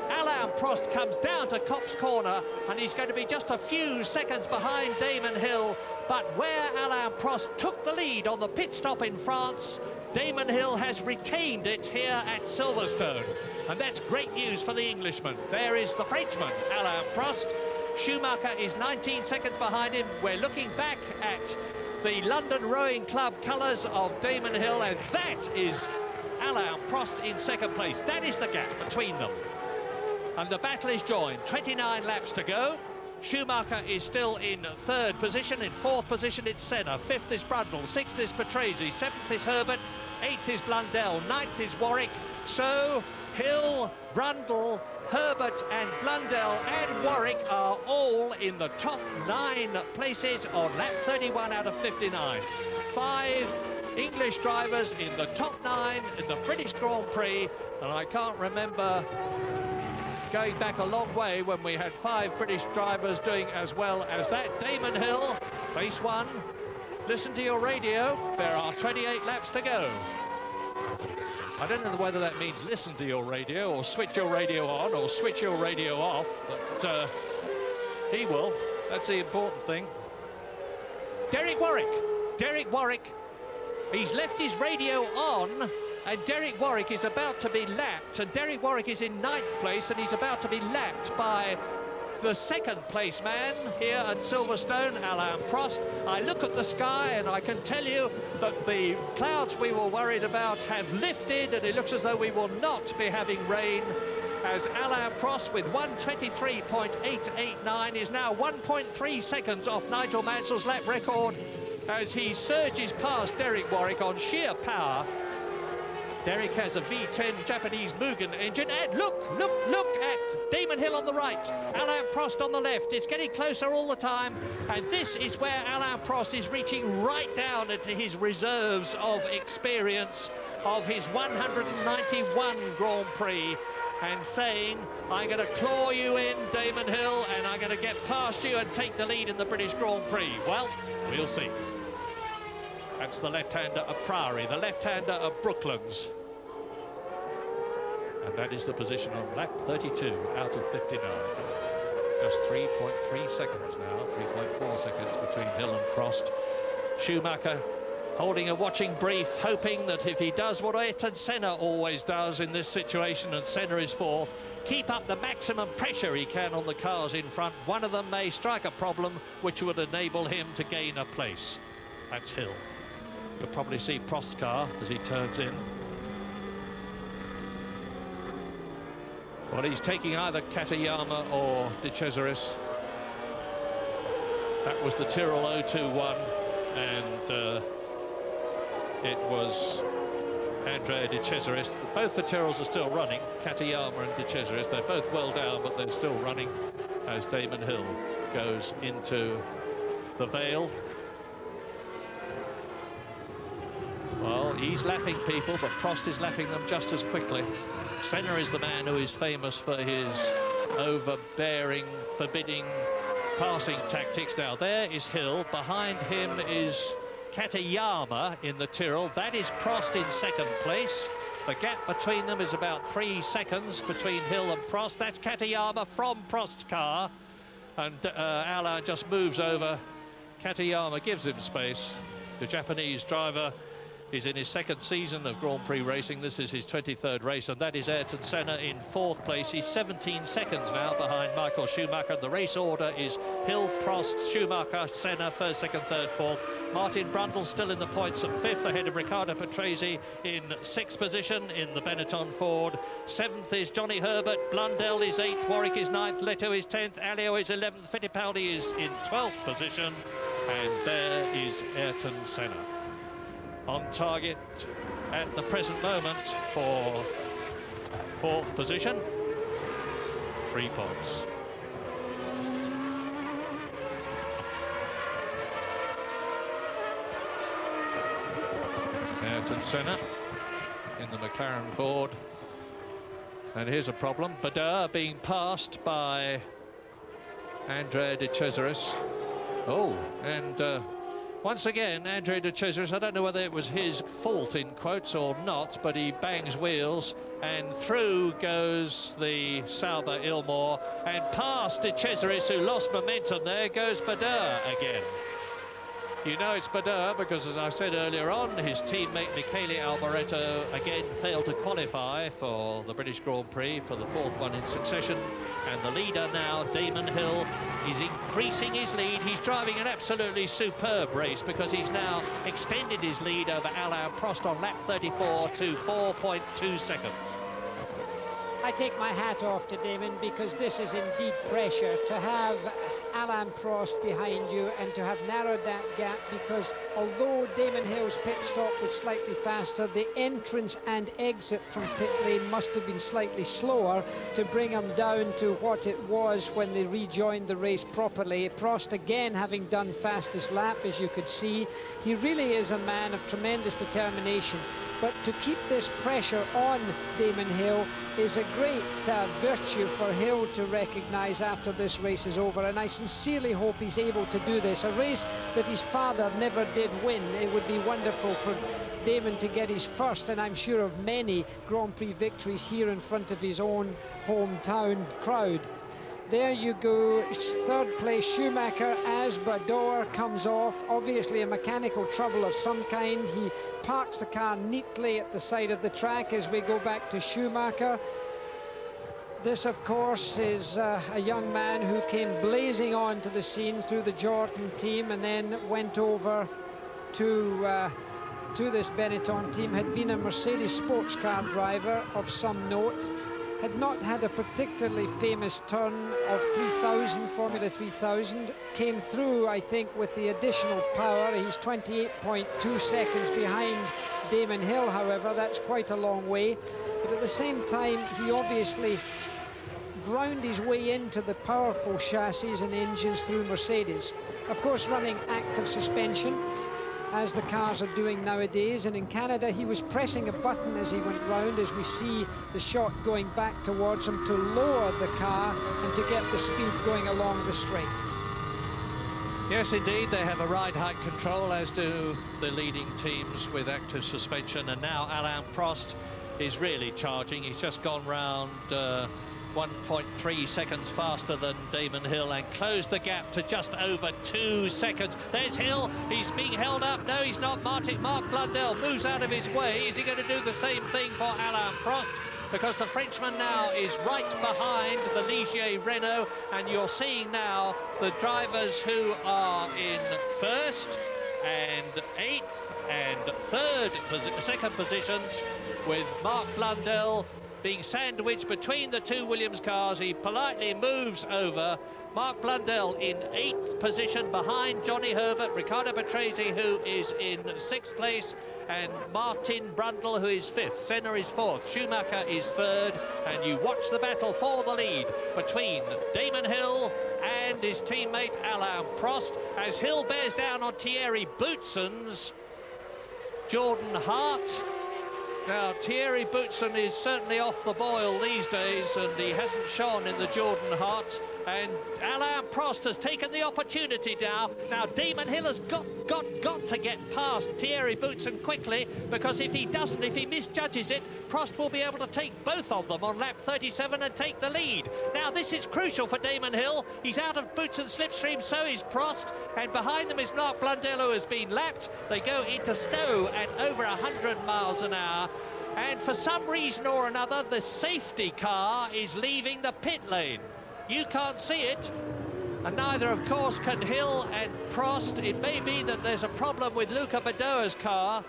Alain Prost comes down to Copse Corner, and he's going to be just a few seconds behind Damon Hill. But where Alain Prost took the lead on the pit stop in France, Damon Hill has retained it here at Silverstone, and that's great news for the Englishman. There is the Frenchman, Alain Prost. Schumacher is 19 seconds behind him. We're looking back at the London Rowing Club colours of Damon Hill, and that is Alain Prost in second place. That is the gap between them. And the battle is joined. 29 laps to go. Schumacher is still in third position. In fourth position, it's Senna. Fifth is Brundle. Sixth is Patrese. Seventh is Herbert. Eighth is Blundell. Ninth is Warwick. So Hill, Brundle, Herbert and Blundell and Warwick are all in the top 9 places on lap 31 out of 59. 5 English drivers in the top 9 in the British Grand Prix, and I can't remember going back a long way when we had 5 British drivers doing as well as that. Damon Hill, place 1. Listen to your radio. There are 28 laps to go. I don't know whether that means listen to your radio or switch your radio on or switch your radio off, but he will. That's the important thing. Derek Warwick, he's left his radio on, and Derek Warwick is about to be lapped, and Derek Warwick is in 9th place, and he's about to be lapped by the second place man here at Silverstone, Alain Prost. I look at the sky and I can tell you that the clouds we were worried about have lifted, and it looks as though we will not be having rain, as Alain Prost with 1:23.889 is now 1.3 seconds off Nigel Mansell's lap record as he surges past Derek Warwick on sheer power. Derek has a V10 Japanese Mugen engine, and look at Damon Hill on the right, Alain Prost on the left. It's getting closer all the time, and this is where Alain Prost is reaching right down into his reserves of experience of his 191 Grand Prix, and saying, I'm going to claw you in, Damon Hill, and I'm going to get past you and take the lead in the British Grand Prix. Well, we'll see. That's the left-hander of Prix, the left-hander of Brooklands. And that is the position on lap 32 out of 59. Just 3.3 seconds now, 3.4 seconds between Hill and Prost. Schumacher holding a watching brief, hoping that if he does what Ayrton Senna always does in this situation, and Senna is fourth, keep up the maximum pressure he can on the cars in front. One of them may strike a problem which would enable him to gain a place. That's Hill. You'll probably see Prost's car as he turns in. Well, he's taking either Katayama or De Cesaris. That was the Tyrrell 021, and it was Andrea De Cesaris. Both the Tyrrells are still running, Katayama and De Cesaris. They're both well down, but they're still running as Damon Hill goes into the Vale. Well, he's lapping people, but Prost is lapping them just as quickly. Senna is the man who is famous for his overbearing, forbidding passing tactics. Now, there is Hill. Behind him is Katayama in the Tyrrell. That is Prost in second place. The gap between them is about 3 seconds between Hill and Prost. That's Katayama from Prost's car. And Alain just moves over. Katayama gives him space. The Japanese driver is in his second season of Grand Prix racing. This is his 23rd race, and that is Ayrton Senna in fourth place. He's 17 seconds now behind Michael Schumacher. The race order is Hill, Prost, Schumacher, Senna, first, second, third, fourth. Martin Brundle still in the points at fifth, ahead of Riccardo Patrese in sixth position in the Benetton Ford. Seventh is Johnny Herbert. Blundell is eighth. Warwick is ninth. Leto is 10th. Alio is 11th. Fittipaldi is in 12th position. And there is Ayrton Senna on target at the present moment for fourth position. 3 points. Ayrton Senna in the McLaren Ford. And here's a problem. Bader being passed by Andrea De Cesaris. Oh, and once again, Andrea De Cesaris, I don't know whether it was his fault in quotes or not, but he bangs wheels, and through goes the Sauber Ilmore, and past De Cesaris, who lost momentum there, goes Bader again. You know it's Bader because, as I said earlier on, his teammate Michele Alboreto again failed to qualify for the British Grand Prix for the 4th one in succession. And the leader now, Damon Hill, is increasing his lead. He's driving an absolutely superb race because he's now extended his lead over Alain Prost on lap 34 to 4.2 seconds. I take my hat off to Damon because this is indeed pressure to have Alain Prost behind you and to have narrowed that gap, because although Damon Hill's pit stop was slightly faster, the entrance and exit from pit lane must have been slightly slower to bring him down to what it was when they rejoined the race properly. Prost again having done fastest lap, as you could see. He really is a man of tremendous determination. But to keep this pressure on Damon Hill is a great virtue for Hill to recognise after this race is over, and I sincerely hope he's able to do this. A race that his father never did win. It would be wonderful for Damon to get his first, and I'm sure of many Grand Prix victories here in front of his own hometown crowd. There you go, 3rd place Schumacher as Bader comes off. Obviously a mechanical trouble of some kind. He parks the car neatly at the side of the track as we go back to Schumacher. This, of course, is a young man who came blazing onto the scene through the Jordan team and then went over to this Benetton team, had been a Mercedes sports car driver of some note. Had not had a particularly famous turn of 3000, Formula 3000. Came through, I think, with the additional power. He's 28.2 seconds behind Damon Hill, however. That's quite a long way. But at the same time, he obviously ground his way into the powerful chassis and engines through Mercedes. Of course, running active suspension, as the cars are doing nowadays, and in Canada he was pressing a button as he went round, as we see the shot going back towards him, to lower the car and to get the speed going along the straight. Yes, indeed, they have a ride height control, as do the leading teams with active suspension, and now Alain Prost is really charging. He's just gone round 1.3 seconds faster than Damon Hill and closed the gap to just over 2 seconds. There's Hill, he's being held up. No, he's not. Mark Blundell moves out of his way. Is he going to do the same thing for Alain Prost? Because the Frenchman now is right behind the Ligier Renault, and you're seeing now the drivers who are in 1st and 8th and second positions, with Mark Blundell being sandwiched between the two Williams cars. He politely moves over. Mark Blundell in 8th position behind Johnny Herbert, Riccardo Patrese, who is in 6th place, and Martin Brundle, who is 5th. Senna is 4th. Schumacher is 3rd. And you watch the battle for the lead between Damon Hill and his teammate Alain Prost, as Hill bears down on Thierry Boutsen's Jordan Hart. Now, Thierry Boutsen is certainly off the boil these days, and he hasn't shone in the Jordan Hart. And Alain Prost has taken the opportunity now. Now, Damon Hill has got to get past Thierry Boutsen quickly, because if he doesn't, if he misjudges it, Prost will be able to take both of them on lap 37 and take the lead. Now, this is crucial for Damon Hill. He's out of Boutsen's slipstream, so is Prost. And behind them is Mark Blundell, who has been lapped. They go into Stowe at over 100 miles an hour. And for some reason or another, the safety car is leaving the pit lane. You can't see it, and neither, of course, can Hill and Prost. It may be that there's a problem with Luca Badoer's car.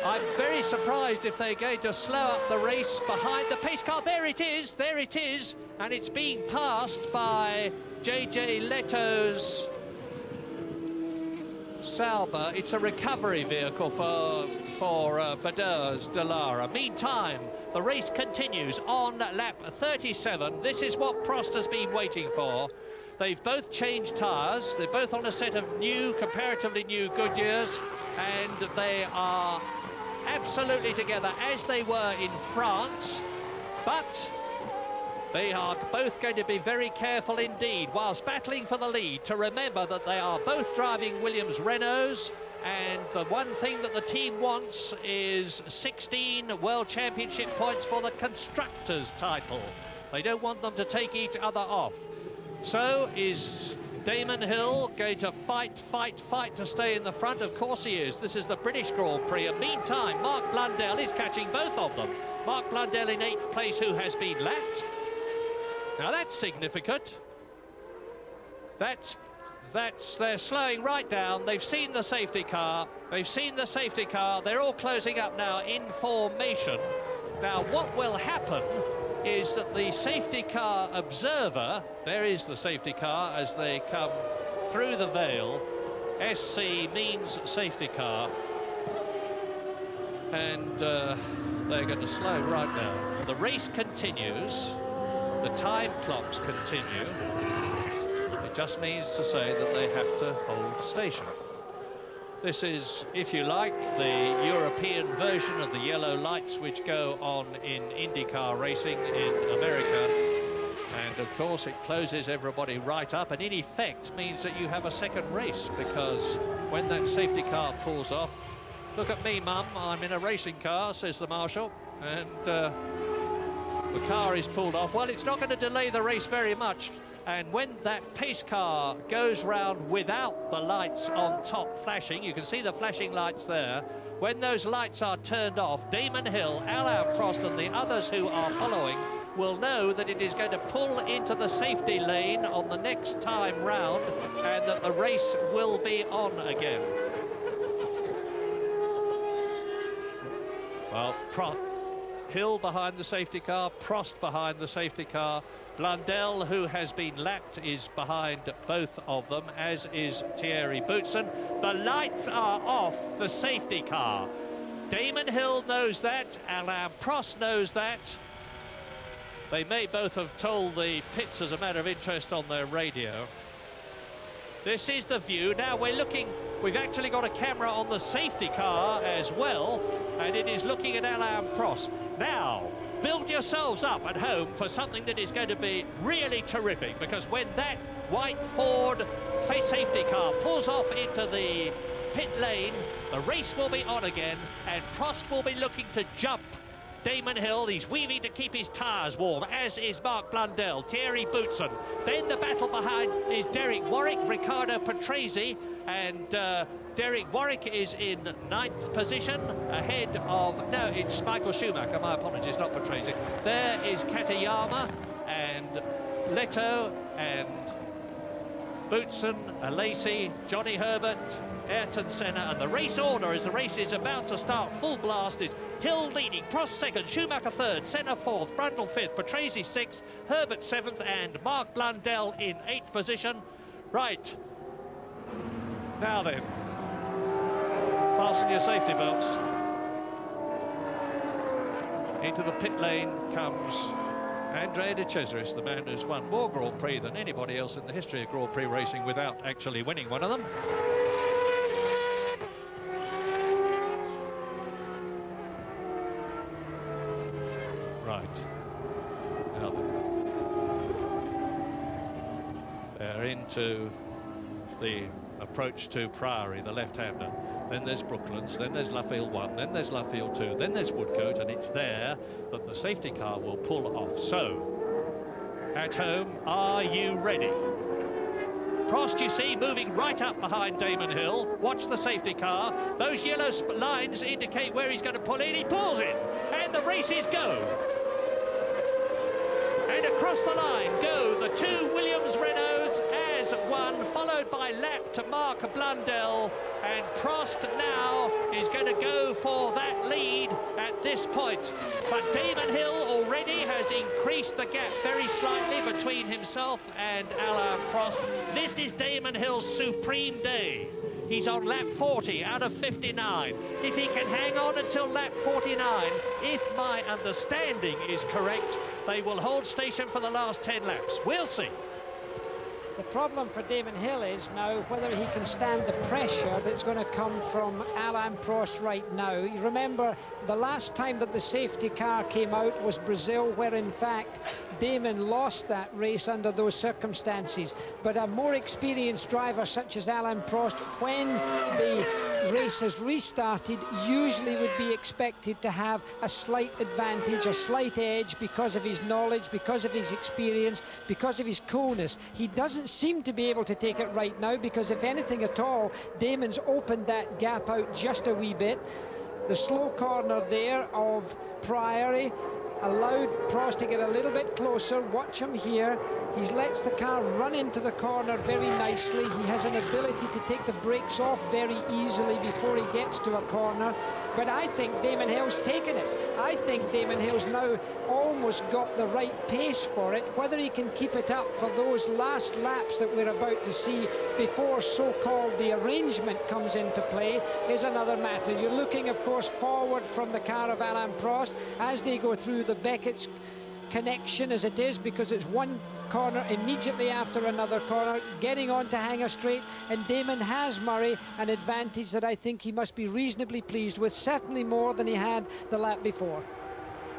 I'm very surprised if they're going to slow up the race behind the pace car. There it is, and it's being passed by JJ Leto's Sauber. It's a recovery vehicle for Badoer's Dallara. Meantime, the race continues on lap 37. This is what Prost has been waiting for. They've both changed tyres. They're both on a set of new, comparatively new Goodyears, and they are absolutely together as they were in France. But they are both going to be very careful indeed, whilst battling for the lead, to remember that they are both driving Williams Renaults. And the one thing that the team wants is 16 World Championship points for the Constructors' title. They don't want them to take each other off. So is Damon Hill going to fight to stay in the front. Of course he is. This is the British Grand Prix. And meantime, Mark Blundell is catching both of them. Mark Blundell in 8th place, who has been lapped. Now that's significant. They're slowing right down. They've seen the safety car. They're all closing up now in formation. Now what will happen is that the safety car observer, there is the safety car as they come through the veil. SC means safety car. And they're going to slow right down. The race continues. The time clocks continue. It just means to say that they have to hold station. This is, if you like, the European version of the yellow lights which go on in IndyCar racing in America. And of course it closes everybody right up, and in effect means that you have a second race, because when that safety car pulls off, look at me, Mum, I'm in a racing car, says the marshal, and the car is pulled off. Well, it's not going to delay the race very much. And when that pace car goes round without the lights on top flashing, you can see the flashing lights there. When those lights are turned off, Damon Hill, Alain Prost and the others who are following will know that it is going to pull into the safety lane on the next time round, and that the race will be on again. Well, Hill behind the safety car, Prost behind the safety car. Blundell, who has been lapped, is behind both of them, as is Thierry Boutsen. The lights are off the safety car. Damon Hill knows that. Alain Prost knows that. They may both have told the pits as a matter of interest on their radio. This is the view. Now we're looking, we've actually got a camera on the safety car as well, and it is looking at Alain Prost. Now, build yourselves up at home for something that is going to be really terrific, because when that white Ford safety car pulls off into the pit lane, the race will be on again, and Prost will be looking to jump Damon Hill. He's weaving to keep his tyres warm, as is Mark Blundell, Thierry Boutsen. Then the battle behind is Derek Warwick, Riccardo Patrese, and Derek Warwick is in 9th position, ahead of, no, it's Michael Schumacher, my apologies, not Patrese. There is Katayama and Leto and Boutsen, Alesi, Johnny Herbert, Ayrton Senna, and the race order as the race is about to start full blast is Hill leading, Prost 2nd, Schumacher 3rd, Senna 4th, Brundle 5th, Patrese 6th, Herbert 7th, and Mark Blundell in 8th position. Right, now then, fasten your safety belts. Into the pit lane comes Andrea de Cesaris, the man who's won more Grand Prix than anybody else in the history of Grand Prix racing without actually winning one of them. Right. Now then. They're into the approach to Priory, the left-hander. Then there's Brooklands, then there's Luffield 1, then there's Luffield 2, then there's Woodcote, and it's there that the safety car will pull off. So, at home, are you ready? Prost, you see, moving right up behind Damon Hill. Watch the safety car. Those yellow lines indicate where he's going to pull in. He pulls in, and the races go. And across the line go the two Williams Renaults as one, followed by lapped Mark Blundell. And Prost now is going to go for that lead at this point. But Damon Hill already has increased the gap very slightly between himself and Alain Prost. This is Damon Hill's supreme day. He's on lap 40 out of 59. If he can hang on until lap 49, if my understanding is correct, they will hold station for the last 10 laps. We'll see. The problem for Damon Hill is now whether he can stand the pressure that's going to come from Alain Prost right now. You remember the last time that the safety car came out was Brazil, where in fact Damon lost that race under those circumstances. But a more experienced driver such as Alain Prost, when the race has restarted, usually would be expected to have a slight advantage, a slight edge, because of his knowledge, because of his experience, because of his coolness. He doesn't seem to be able to take it right now, because if anything at all, Damon's opened that gap out just a wee bit. The slow corner there of Priory allowed Prost to get a little bit closer. Watch him here. He lets the car run into the corner very nicely. He has an ability to take the brakes off very easily before he gets to a corner. But I think Damon Hill's taken it. I think Damon Hill's now almost got the right pace for it. Whether he can keep it up for those last laps that we're about to see before so-called the arrangement comes into play is another matter. You're looking, of course, forward from the car of Alain Prost as they go through the Beckett's connection, as it is, because it's one corner immediately after another corner, getting on to Hanger Straight, and Damon has, Murray, an advantage that I think he must be reasonably pleased with, certainly more than he had the lap before.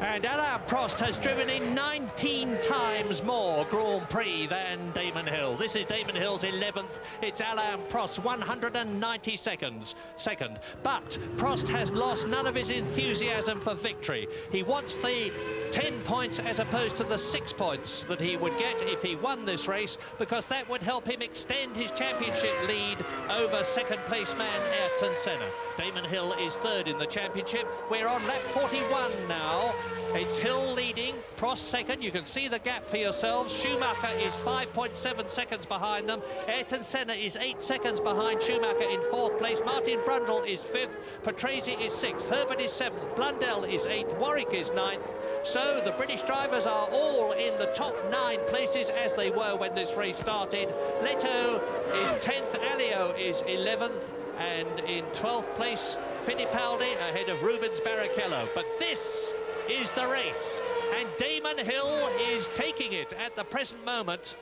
And Alain Prost has driven in 19 times more Grand Prix than Damon Hill. This is Damon Hill's 11th. It's Alain Prost, 190 seconds second. But Prost has lost none of his enthusiasm for victory. He wants the 10 points as opposed to the 6 points that he would get if he won this race, because that would help him extend his championship lead over second place man Ayrton Senna. Damon Hill is third in the championship. We're on lap 41 now. It's Hill leading, Prost second. You can see the gap for yourselves. Schumacher is 5.7 seconds behind them. Ayrton Senna is 8 seconds behind Schumacher in fourth place. Martin Brundle is fifth. Patrese is sixth. Herbert is seventh. Blundell is eighth. Warwick is ninth. So the British drivers are all in the top 9 places, as they were when this race started. Leto is 10th. Alio is 11th. And in 12th place, Fittipaldi ahead of Rubens Barrichello. But this is the race, and Damon Hill is taking it at the present moment.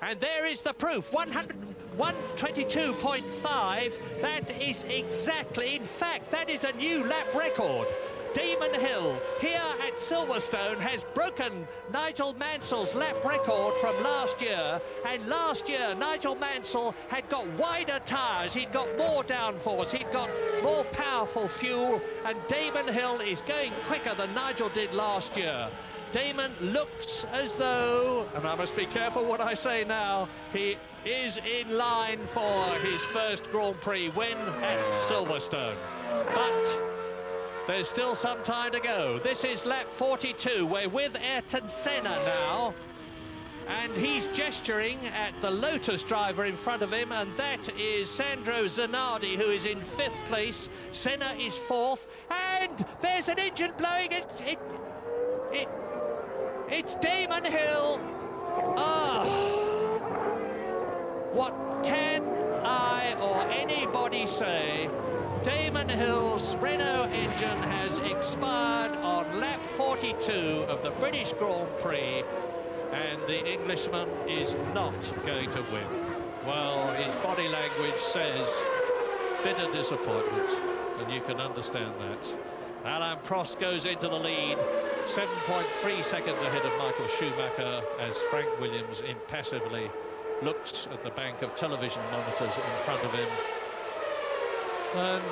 And there is the proof, 122.5. That is exactly, in fact, that is a new lap record. Damon Hill here at Silverstone has broken Nigel Mansell's lap record from last year, and last year Nigel Mansell had got wider tyres, he'd got more downforce, he'd got more powerful fuel, and Damon Hill is going quicker than Nigel did last year. Damon looks as though, and I must be careful what I say now, he is in line for his first Grand Prix win at Silverstone. But there's still some time to go. This is lap 42. We're with Ayrton Senna now, and he's gesturing at the Lotus driver in front of him, and that is Sandro Zanardi, who is in 5th place. Senna is 4th, and there's an engine blowing. It's Damon Hill. What can I or anybody say? Damon Hill's Renault engine has expired on lap 42 of the British Grand Prix, and the Englishman is not going to win. Well, his body language says bitter disappointment, and you can understand that. Alain Prost goes into the lead, 7.3 seconds ahead of Michael Schumacher, as Frank Williams impassively looks at the bank of television monitors in front of him. And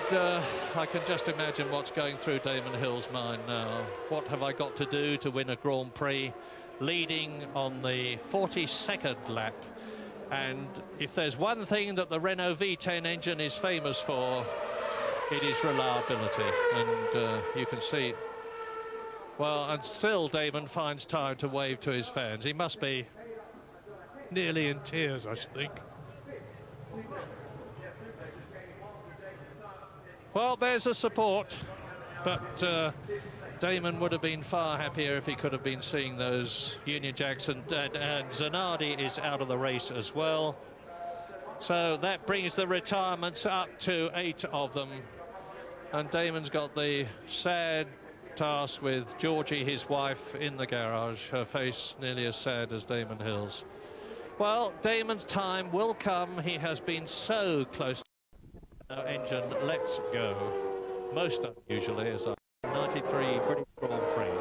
I can just imagine what's going through Damon Hill's mind now. What have I got to do to win a Grand Prix, leading on the 42nd lap? And if there's one thing that the Renault V10 engine is famous for, it is reliability. And you can see, well, and still Damon finds time to wave to his fans. He must be nearly in tears, I should think. Well, there's a support, but Damon would have been far happier if he could have been seeing those Union Jacks, and Zanardi is out of the race as well. So that brings the retirements up to 8 of them, and Damon's got the sad task with Georgie, his wife, in the garage, her face nearly as sad as Damon Hill's. Well, Damon's time will come. He has been so close. Engine lets go, most unusually, as 93 British Grand Prix.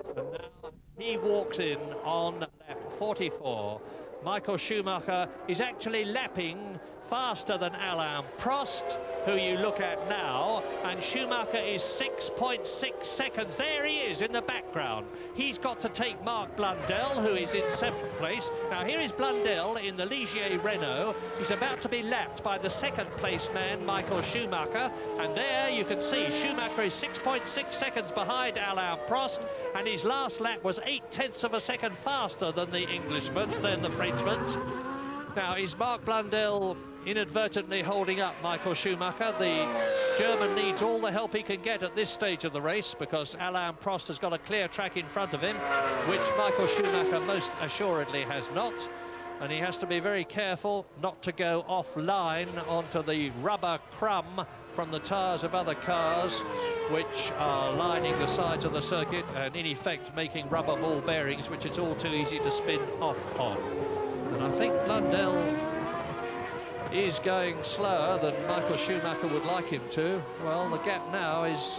And now he walks in on lap 44. Michael Schumacher is actually lapping faster than Alain Prost, who you look at now, and Schumacher is 6.6 seconds. There he is in the background. He's got to take Mark Blundell, who is in 7th place. Now here is Blundell in the Ligier Renault. He's about to be lapped by the 2nd place man, Michael Schumacher, and there you can see Schumacher is 6.6 seconds behind Alain Prost, and his last lap was 0.8 of a second faster than the Englishman, than the Frenchman's. Now, is Mark Blundell inadvertently holding up Michael Schumacher? The German needs all the help he can get at this stage of the race, because Alain Prost has got a clear track in front of him, which Michael Schumacher most assuredly has not. And he has to be very careful not to go offline onto the rubber crumb from the tyres of other cars, which are lining the sides of the circuit and in effect making rubber ball bearings, which it's all too easy to spin off on. And I think Blundell is going slower than Michael Schumacher would like him to. Well, the gap now is,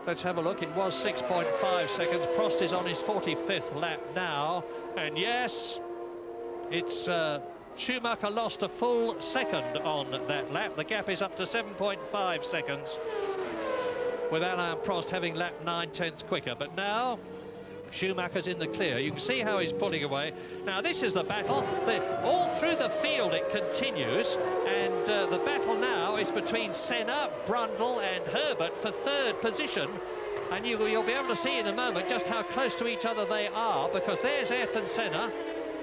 let's have a look, it was 6.5 seconds. Prost is on his 45th lap now, and yes, it's Schumacher lost a full second on that lap. The gap is up to 7.5 seconds, with Alain Prost having lapped 9/10 quicker. But now Schumacher's in the clear. You can see how he's pulling away. Now this is the battle. All through the field it continues, and the battle now is between Senna, Brundle and Herbert for 3rd position. And you'll be able to see in a moment just how close to each other they are, because there's Ayrton Senna,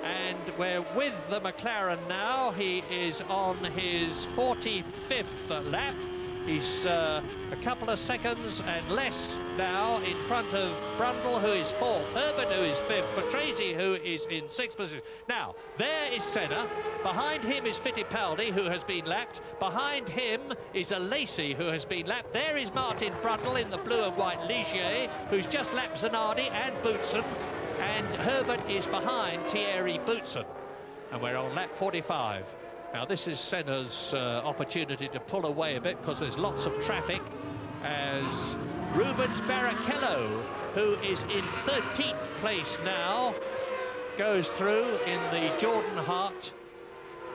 and we're with the McLaren now. He is on his 45th lap. He's a couple of seconds and less now in front of Brundle, who is 4th, Herbert, who is 5th, Patrese, who is in 6th position. Now, there is Senna. Behind him is Fittipaldi, who has been lapped. Behind him is a Lacey, who has been lapped. There is Martin Brundle in the blue and white Ligier, who's just lapped Zanardi and Boutsen. And Herbert is behind Thierry Boutsen. And we're on lap 45. Now this is Senna's opportunity to pull away a bit, because there's lots of traffic, as Rubens Barrichello, who is in 13th place now, goes through in the Jordan Hart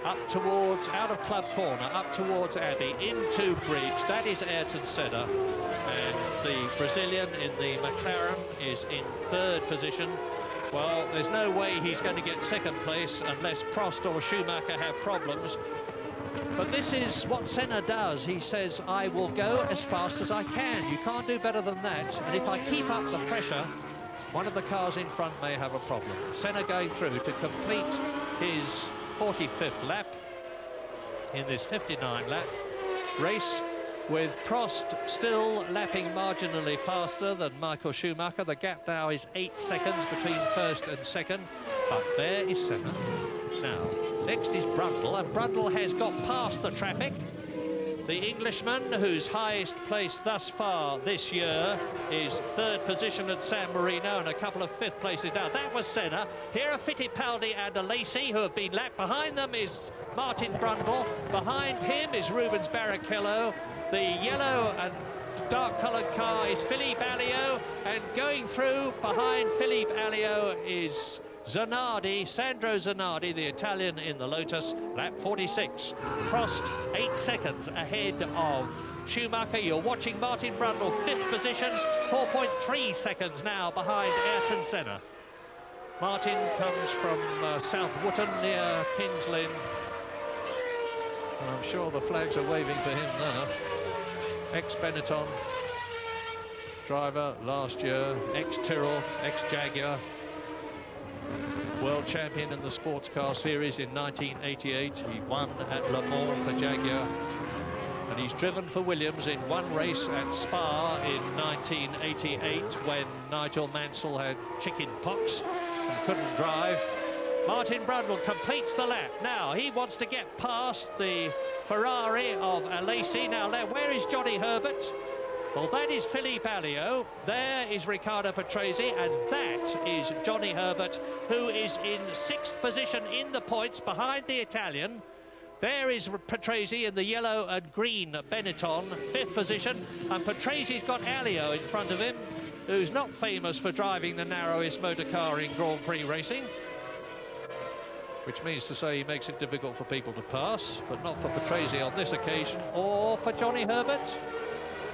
up towards, out of Club Corner, up towards Abbey, into Bridge. That is Ayrton Senna, and the Brazilian in the McLaren is in 3rd position. Well, there's no way he's going to get 2nd place unless Prost or Schumacher have problems. But this is what Senna does. He says, I will go as fast as I can. You can't do better than that. And if I keep up the pressure, one of the cars in front may have a problem. Senna going through to complete his 45th lap in this 59-lap race, with Prost still lapping marginally faster than Michael Schumacher. The gap now is 8 seconds between 1st and 2nd, but there is Senna. Now, next is Brundle, and Brundle has got past the traffic. The Englishman, whose highest place thus far this year is 3rd position at San Marino, and a couple of 5th places now. That was Senna. Here are Fittipaldi and a Lacey, who have been lapped. Behind them is Martin Brundle. Behind him is Rubens Barrichello. The yellow and dark-coloured car is Philippe Alliot, and going through behind Philippe Alliot is Zanardi, Sandro Zanardi, the Italian in the Lotus, lap 46. Prost 8 seconds ahead of Schumacher. You're watching Martin Brundle, 5th position, 4.3 seconds now behind Ayrton Senna. Martin comes from South Wootton near Kings Lynn. I'm sure the flags are waving for him now. Ex-Benetton driver last year, ex-Tyrrell, ex-Jaguar, world champion in the sports car series in 1988. He won at Le Mans for Jaguar, and he's driven for Williams in one race at Spa in 1988 when Nigel Mansell had chicken pox and couldn't drive. Martin Brundle completes the lap. Now he wants to get past the Ferrari of Alesi. Now where is Johnny Herbert? Well, that is Philippe Alliot. There is Riccardo Patrese, and that is Johnny Herbert, who is in 6th position in the points behind the Italian. There is Patrese in the yellow and green Benetton, 5th position, and Patrese's got Alliot in front of him, who's not famous for driving the narrowest motor car in Grand Prix racing. which means to say he makes it difficult for people to pass, but not for Patrese on this occasion, or for Johnny Herbert.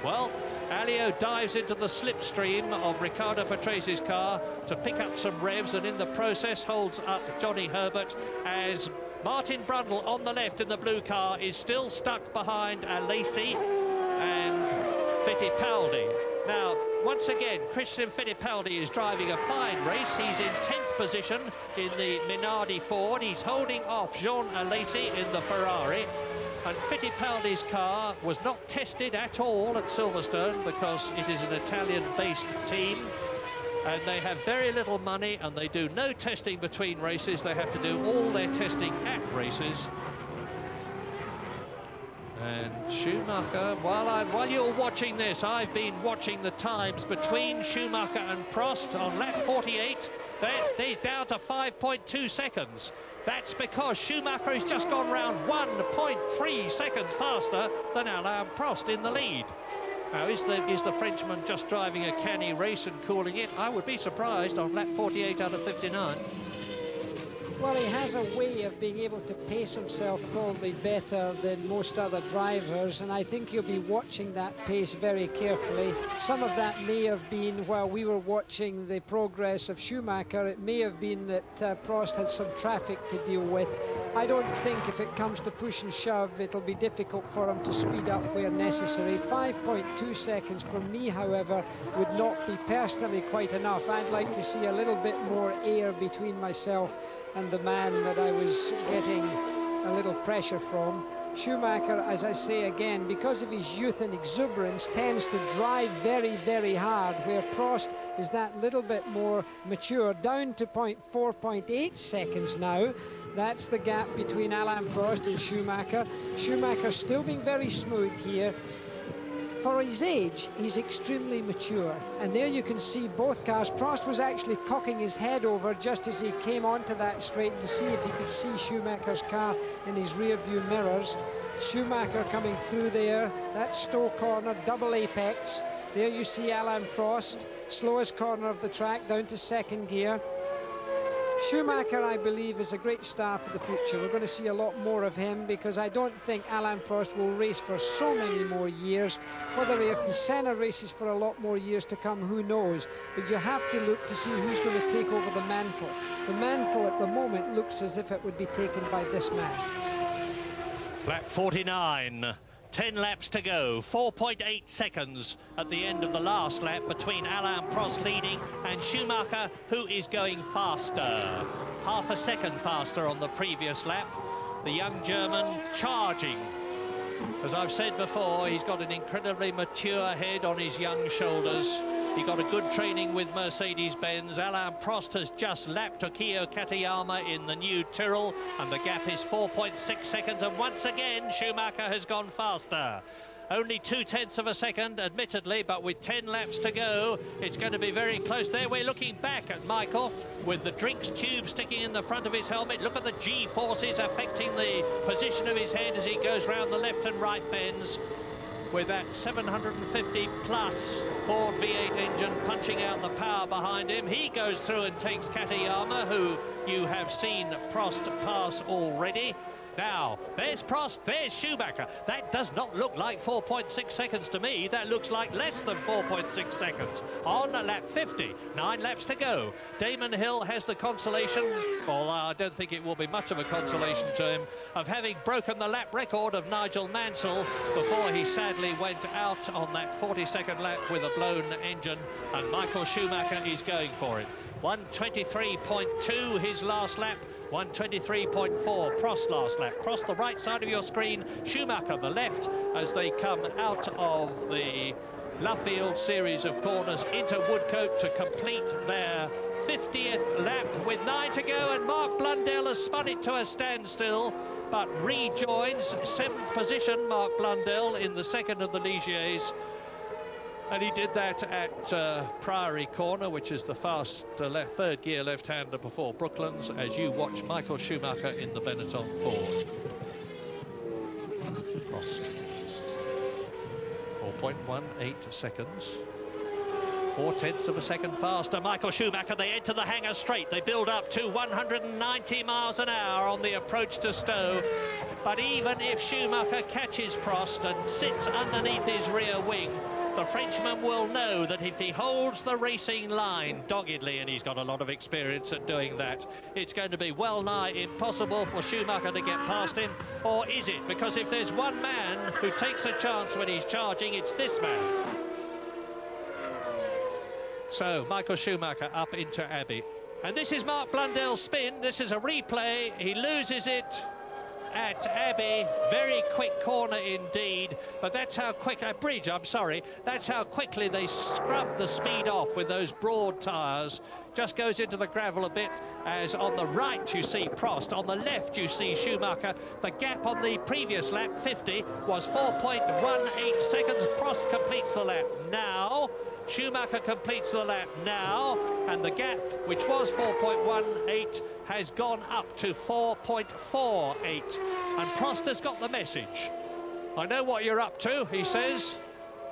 Well, Alio dives into the slipstream of Riccardo Patrese's car to pick up some revs, and in the process holds up Johnny Herbert, as Martin Brundle on the left in the blue car is still stuck behind Alesi and Fittipaldi. Now, once again, Christian Fittipaldi is driving a fine race. He's in 10th position in the Minardi Ford. He's holding off Jean Alesi in the Ferrari. And Fittipaldi's car was not tested at all at Silverstone because it is an Italian-based team. And they have very little money, and they do no testing between races. They have to do all their testing at races. And Schumacher, while you're watching this, I've been watching the times between Schumacher and Prost on lap 48. They're down to 5.2 seconds. That's because Schumacher has just gone round 1.3 seconds faster than Alain Prost in the lead. Now, is the Frenchman just driving a canny race and calling it? I would be surprised on lap 48 out of 59. Well, he has a way of being able to pace himself probably better than most other drivers, and I think he'll be watching that pace very carefully. Some of that may have been while we were watching the progress of Schumacher. It may have been that Prost had some traffic to deal with. I don't think if it comes to push and shove, it'll be difficult for him to speed up where necessary. 5.2 seconds for me, however, would not be personally quite enough. I'd like to see a little bit more air between myself and the man that I was getting a little pressure from. Schumacher, as I say again, because of his youth and exuberance, tends to drive very, very hard, where Prost is that little bit more mature, down to 4.8 seconds now. That's the gap between Alain Prost and Schumacher. Schumacher still being very smooth here. For his age, he's extremely mature, and there you can see both cars. Prost was actually cocking his head over just as he came onto that straight to see if he could see Schumacher's car in his rear view mirrors. Schumacher coming through there, that Stowe corner, double apex. There you see Alain Prost, slowest corner of the track, down to second gear. Schumacher, I believe, is a great star for the future. We're going to see a lot more of him, because I don't think Alain Prost will race for so many more years. Whether Ayrton Senna races for a lot more years to come, who knows? But you have to look to see who's going to take over the mantle. The mantle at the moment looks as if it would be taken by this man. Lap 49. 10 laps to go, 4.8 seconds at the end of the last lap between Alain Prost leading and Schumacher, who is going faster. Half a second faster on the previous lap. The young German charging. As I've said before, he's got an incredibly mature head on his young shoulders. He got a good training with Mercedes-Benz. Alain Prost has just lapped Tokyo Katayama in the new Tyrrell, and the gap is 4.6 seconds, and once again Schumacher has gone faster. Only 0.2 of a second, admittedly, but with 10 laps to go, it's going to be very close there. We're looking back at Michael with the drinks tube sticking in the front of his helmet. Look at the G-forces affecting the position of his head as he goes round the left and right bends, with that 750 plus Ford V8 engine punching out the power behind him. He goes through and takes Katayama, who you have seen Prost pass already. Now, there's Prost, there's Schumacher. That does not look like 4.6 seconds to me. That looks like less than 4.6 seconds. On lap 50, 9 laps to go. Damon Hill has the consolation, although I don't think it will be much of a consolation to him, of having broken the lap record of Nigel Mansell before he sadly went out on that 42nd lap with a blown engine, and Michael Schumacher is going for it. 1:23.2 his last lap, 1:23.4 Prost last lap. Prost the right side of your screen, Schumacher the left, as they come out of the Luffield series of corners into Woodcote to complete their 50th lap with 9 to go, and Mark Blundell has spun it to a standstill but rejoins 7th position. Mark Blundell in the second of the Ligiers. And he did that at Priory Corner, which is the fast third gear left-hander before Brooklands, as you watch Michael Schumacher in the Benetton Ford. Prost. 4.18 seconds. 4/10 of a second faster. Michael Schumacher, they enter the hangar straight. They build up to 190 miles an hour on the approach to Stowe. But even if Schumacher catches Prost and sits underneath his rear wing, the Frenchman will know that if he holds the racing line doggedly, and he's got a lot of experience at doing that, it's going to be well nigh impossible for Schumacher to get past him. Or is it? Because if there's one man who takes a chance when he's charging, it's this man. So Michael Schumacher up into Abbey. And this is Mark Blundell's spin. This is a replay. He loses it at Abbey. Very quick corner indeed, but that's how quick, bridge, I'm sorry, that's how quickly they scrub the speed off with those broad tyres. Just goes into the gravel a bit, as on the right you see Prost, on the left you see Schumacher. The gap on the previous lap, 50, was 4.18 seconds. Prost completes the lap now. Schumacher completes the lap now, and the gap, which was 4.18, has gone up to 4.48. And Prost has got the message. I know what you're up to, he says.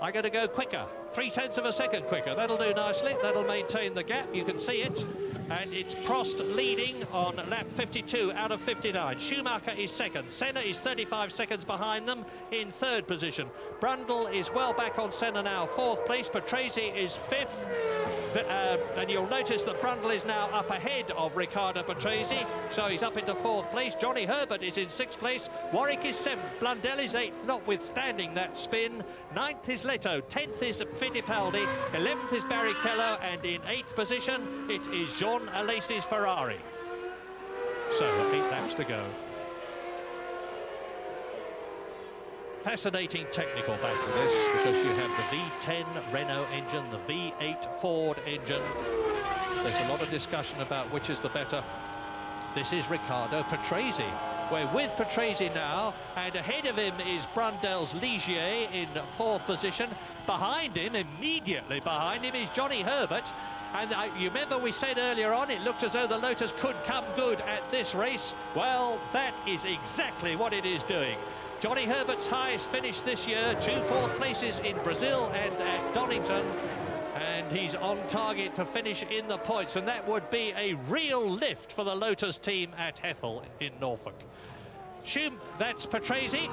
I'm going to go quicker, 0.3 of a second quicker. That'll do nicely. That'll maintain the gap. You can see it. And it's Prost leading on lap 52 out of 59. Schumacher is second. Senna is 35 seconds behind them in third position. Brundle is well back on Senna now, fourth place. Patrese is fifth. And you'll notice that Brundle is now up ahead of Riccardo Patrese, so he's up into fourth place. Johnny Herbert is in sixth place. Warwick is seventh. Blundell is eighth, notwithstanding that spin. Ninth is Leto. 10th is Fittipaldi. 11th is Barrichello. And in eighth position, it is Jean Alesi's Ferrari. So 8 laps to go. Fascinating technical battle this, because you have the V10 Renault engine, the V8 Ford engine. There's a lot of discussion about which is the better. This is Riccardo Patrese. We're with Patrese now, and ahead of him is Brundell's Ligier in fourth position. Behind him, immediately behind him, is Johnny Herbert. And you remember we said earlier on, it looked as though the Lotus could come good at this race. Well, that is exactly what it is doing. Johnny Herbert's highest finish this year, 2 fourth places in Brazil and at Donington, and he's on target to finish in the points, and that would be a real lift for the Lotus team at Hethel in Norfolk. That's Patrese.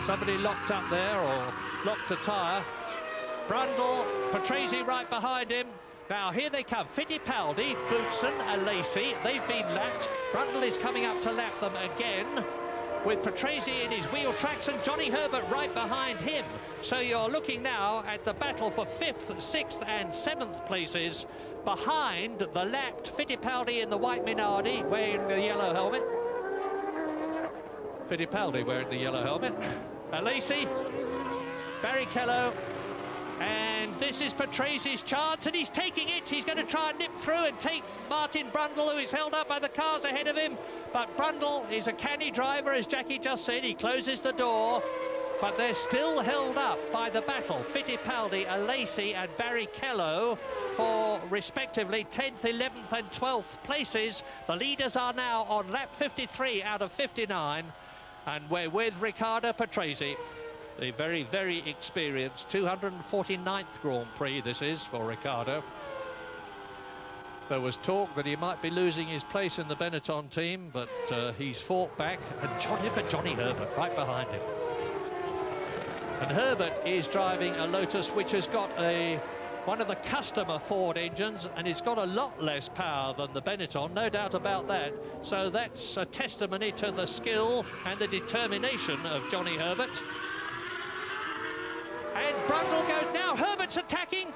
Somebody locked up there, or locked a tyre. Brundle, Patrese right behind him. Now here they come, Fittipaldi, Boutsen, Alesi, they've been lapped. Brundle is coming up to lap them again, with Patrese in his wheel tracks and Johnny Herbert right behind him. So you're looking now at the battle for 5th, 6th and 7th places, behind the lapped Fittipaldi in the white Minardi wearing the yellow helmet. Fittipaldi wearing the yellow helmet. Alesi, Barrichello, and this is Patrese's chance, and he's taking it. He's going to try and nip through and take Martin Brundle, who is held up by the cars ahead of him. But Brundle is a canny driver, as Jackie just said. He closes the door, but they're still held up by the battle. Fittipaldi, Alesi and Barrichello for respectively 10th, 11th and 12th places. The leaders are now on lap 53 out of 59, and we're with Riccardo Patrese. The very, very experienced 249th Grand Prix this is for Riccardo. There was talk that he might be losing his place in the Benetton team, but he's fought back. And look at Johnny Herbert right behind him. And Herbert is driving a Lotus which has got one of the customer Ford engines, and it's got a lot less power than the Benetton, no doubt about that. So that's a testimony to the skill and the determination of Johnny Herbert. And Brundle goes now. Herbert's attacking,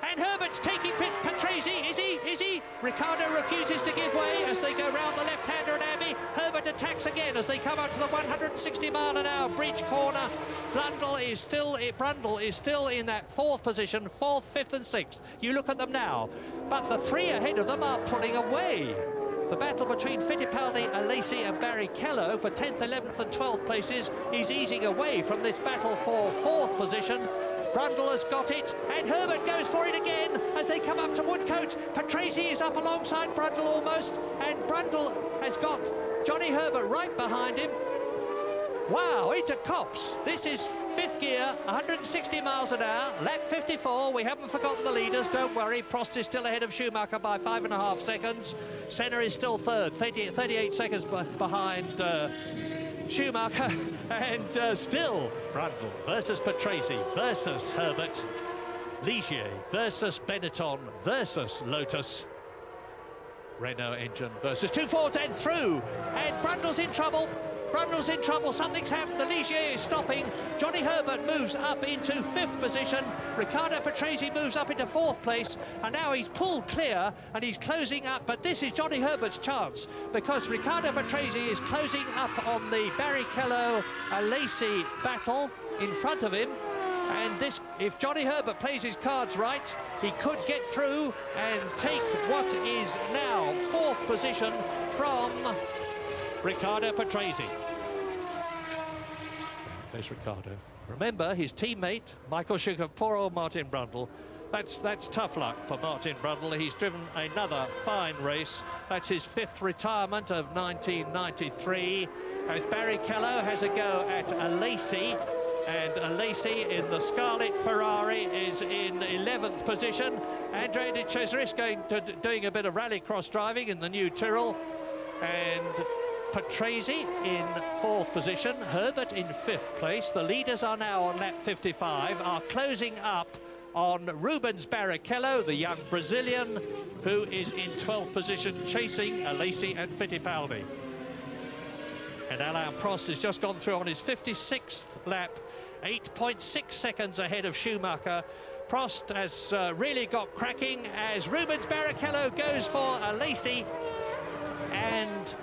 and Herbert's taking Patrese. Is he? Riccardo refuses to give way as they go round the left-hander at Abbey. Herbert attacks again as they come up to the 160-mile-an-hour bridge corner. Brundle is still in that fourth position, 4th, 5th and 6th. You look at them now, but the three ahead of them are pulling away. The battle between Fittipaldi, Alesi and Barrichello for 10th, 11th and 12th places is easing away from this battle for 4th position. Brundle has got it, and Herbert goes for it again as they come up to Woodcote. Patrese is up alongside Brundle almost, and Brundle has got Johnny Herbert right behind him. Wow, into Copse. This is 5th gear, 160 miles an hour, lap 54. We haven't forgotten the leaders, don't worry. Prost is still ahead of Schumacher by 5.5 seconds. Senna is still third, 38 seconds behind Schumacher. And still Brundle versus Patrese versus Herbert. Ligier versus Benetton versus Lotus. Renault engine versus 2 Fords and through. And Brundle's in trouble. Brundle's in trouble, something's happened, the Ligier is stopping. Johnny Herbert moves up into 5th position. Riccardo Patrese moves up into 4th place, and now he's pulled clear and he's closing up, but this is Johnny Herbert's chance because Riccardo Patrese is closing up on the Barrichello-Alesi battle in front of him. And this, if Johnny Herbert plays his cards right, he could get through and take what is now 4th position from Riccardo Patrese. There's Riccardo. Remember, his teammate, Michael Schumacher, poor old Martin Brundle. That's tough luck for Martin Brundle. He's driven another fine race. That's his 5th retirement of 1993. As Barrichello has a go at Alesi. And Alesi in the Scarlet Ferrari is in 11th position. Andrea de Cesaris doing a bit of rallycross driving in the new Tyrrell. And Patrese in 4th position, Herbert in 5th place. The leaders are now on lap 55, are closing up on Rubens Barrichello, the young Brazilian, who is in 12th position, chasing Alesi and Fittipaldi. And Alain Prost has just gone through on his 56th lap, 8.6 seconds ahead of Schumacher. Prost has really got cracking as Rubens Barrichello goes for Alesi, and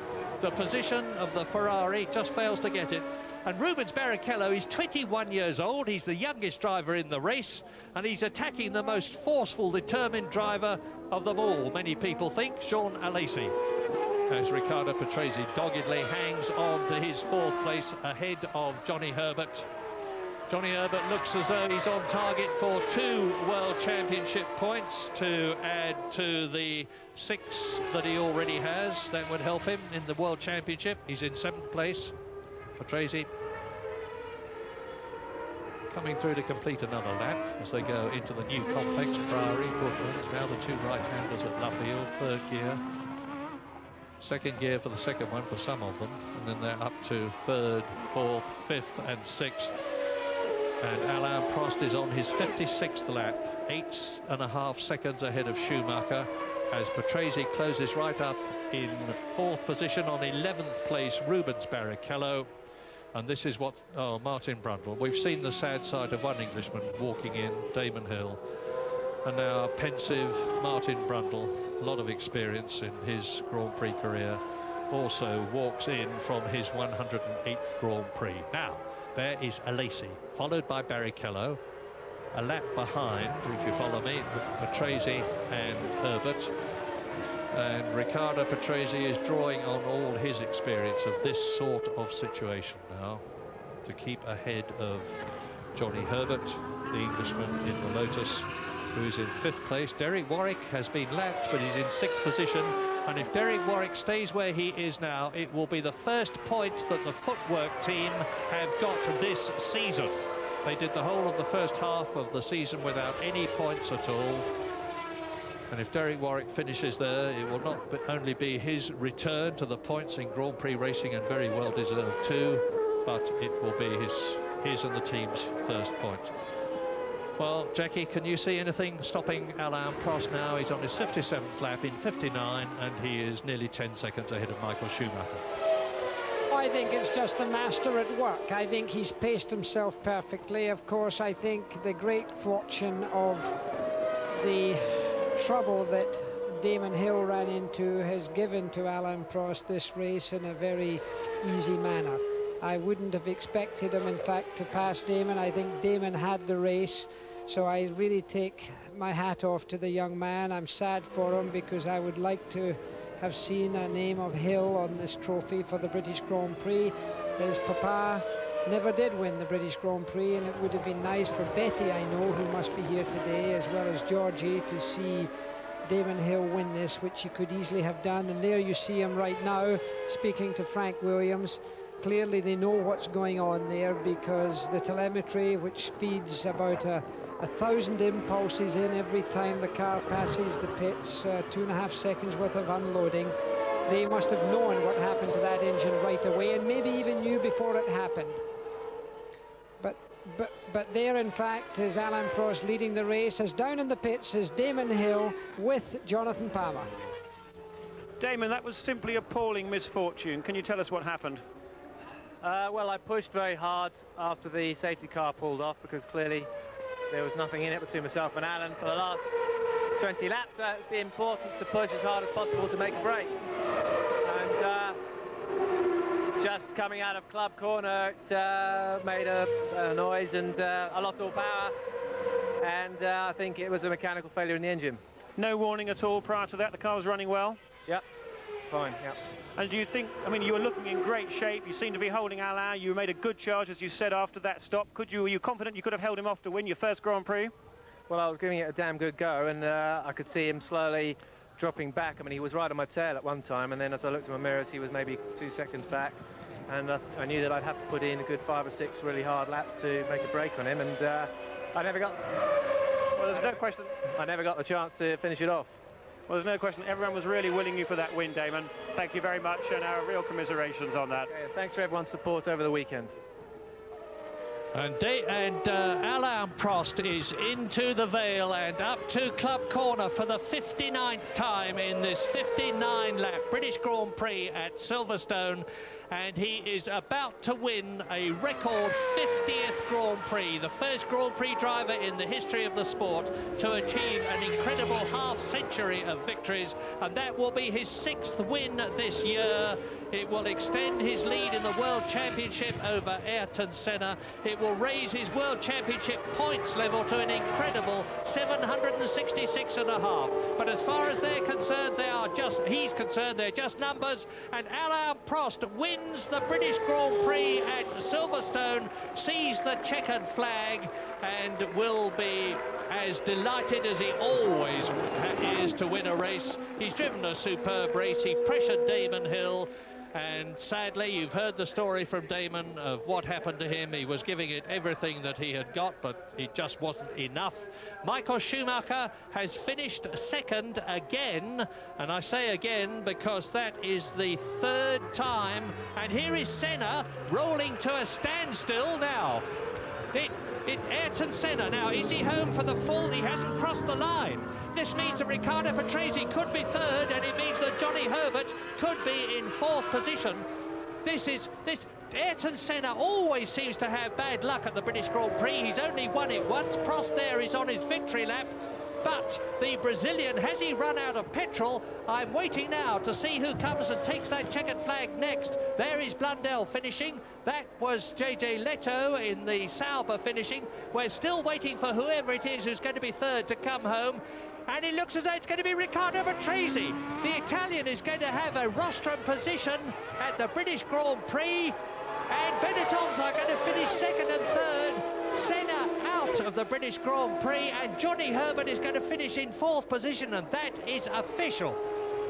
the position of the Ferrari just fails to get it. And Rubens Barrichello is 21 years old. He's the youngest driver in the race, and he's attacking the most forceful, determined driver of them all, many people think, Jean Alesi. As Riccardo Patrese doggedly hangs on to his 4th place ahead of Johnny Herbert. Johnny Herbert looks as though he's on target for 2 World Championship points to add to the 6 that he already has. That would help him in the World Championship. He's in 7th place. Patrese coming through to complete another lap as they go into the new complex. Ferrari, Brooklands, now the 2 right-handers at Luffield, 3rd gear. 2nd gear for the second one for some of them, and then they're up to 3rd, 4th, 5th and 6th. And Alain Prost is on his 56th lap, 8.5 seconds ahead of Schumacher, as Patrese closes right up in 4th position. On 11th place, Rubens Barrichello. And this is what, Martin Brundle. We've seen the sad side of one Englishman walking in, Damon Hill. And now pensive Martin Brundle, a lot of experience in his Grand Prix career, also walks in from his 108th Grand Prix. Now, there is Alesi, followed by Barrichello. A lap behind, if you follow me, Patrese and Herbert. And Riccardo Patrese is drawing on all his experience of this sort of situation now to keep ahead of Johnny Herbert, the Englishman in the Lotus, who is in 5th place. Derek Warwick has been lapped, but he's in 6th position. And if Derek Warwick stays where he is now, it will be the first point that the footwork team have got this season. They did the whole of the first half of the season without any points at all. And if Derek Warwick finishes there, it will not only be his return to the points in Grand Prix racing, and very well deserved too, but it will be his and the team's first point. Well, Jackie, can you see anything stopping Alain Prost now? He's on his 57th lap in 59, and he is nearly 10 seconds ahead of Michael Schumacher. I think it's just the master at work. I think he's paced himself perfectly. Of course, I think the great fortune of the trouble that Damon Hill ran into has given to Alain Prost this race in a very easy manner. I wouldn't have expected him, in fact, to pass Damon. I think Damon had the race, so I really take my hat off to the young man. I'm sad for him because I would like to have seen a name of Hill on this trophy for the British Grand Prix. His papa never did win the British Grand Prix, and it would have been nice for Betty, I know, who must be here today, as well as Georgie, to see Damon Hill win this, which he could easily have done. And there you see him right now, speaking to Frank Williams, clearly they know what's going on there, because the telemetry, which feeds about 1,000 impulses in every time the car passes the pits, 2.5 seconds worth of unloading, they must have known what happened to that engine right away, and maybe even knew before it happened. But there, in fact, is Alain Prost leading the race, as down in the pits is Damon Hill with Jonathan Palmer. Damon, that was simply appalling misfortune. Can you tell us what happened? Well, I pushed very hard after the safety car pulled off, because clearly there was nothing in it between myself and Alan for the last 20 laps. So it'd be important to push as hard as possible to make a break. And just coming out of club corner, it made a noise, and I lost all power. And I think it was a mechanical failure in the engine. No warning at all prior to that? The car was running well? Yep, fine, yep. And do you think, I mean, you were looking in great shape, you seemed to be holding Alain, you made a good charge, as you said, after that stop. Were you confident you could have held him off to win your first Grand Prix? Well, I was giving it a damn good go, and I could see him slowly dropping back. I mean, he was right on my tail at one time, and then as I looked in my mirrors, he was maybe 2 seconds back. And I knew that I'd have to put in a good 5 or 6 really hard laps to make a break on him, and I never got... Well, there's no question... I never got the chance to finish it off. Well, there's no question. Everyone was really willing you for that win, Damon. Thank you very much, and our real commiserations on that. Okay, thanks for everyone's support over the weekend. And Alain Prost is into the Vale and up to club corner for the 59th time in this 59-lap British Grand Prix at Silverstone. And he is about to win a record 50th Grand Prix, the first Grand Prix driver in the history of the sport to achieve an incredible half-century of victories, and that will be his 6th win this year. It will extend his lead in the World Championship over Ayrton Senna. It will raise his World Championship points level to an incredible 766.5. But as far as they're concerned, he's concerned, they're just numbers. And Alain Prost wins the British Grand Prix at Silverstone, sees the checkered flag, and will be as delighted as he always is to win a race. He's driven a superb race. He pressured Damon Hill. And sadly, you've heard the story from Damon of what happened to him. He was giving it everything that he had got, but it just wasn't enough. Michael Schumacher has finished second again, and I say again because that is the 3rd time. And here is Senna rolling to a standstill now. Ayrton Senna now, is he home for the full? He hasn't crossed the line. This means that Riccardo Patrese could be 3rd, and it means that Johnny Herbert could be in 4th position. Ayrton Senna always seems to have bad luck at the British Grand Prix. He's only won it once. Prost there is on his victory lap. But the Brazilian, has he run out of petrol? I'm waiting now to see who comes and takes that checkered flag next. There is Blundell finishing. That was JJ Leto in the Sauber finishing. We're still waiting for whoever it is who's going to be 3rd to come home. And it looks as though it's going to be Riccardo Patrese. The Italian is going to have a rostrum position at the British Grand Prix. And Benettons are going to finish 2nd and 3rd. Senna out of the British Grand Prix, and Johnny Herbert is going to finish in 4th position, and that is official.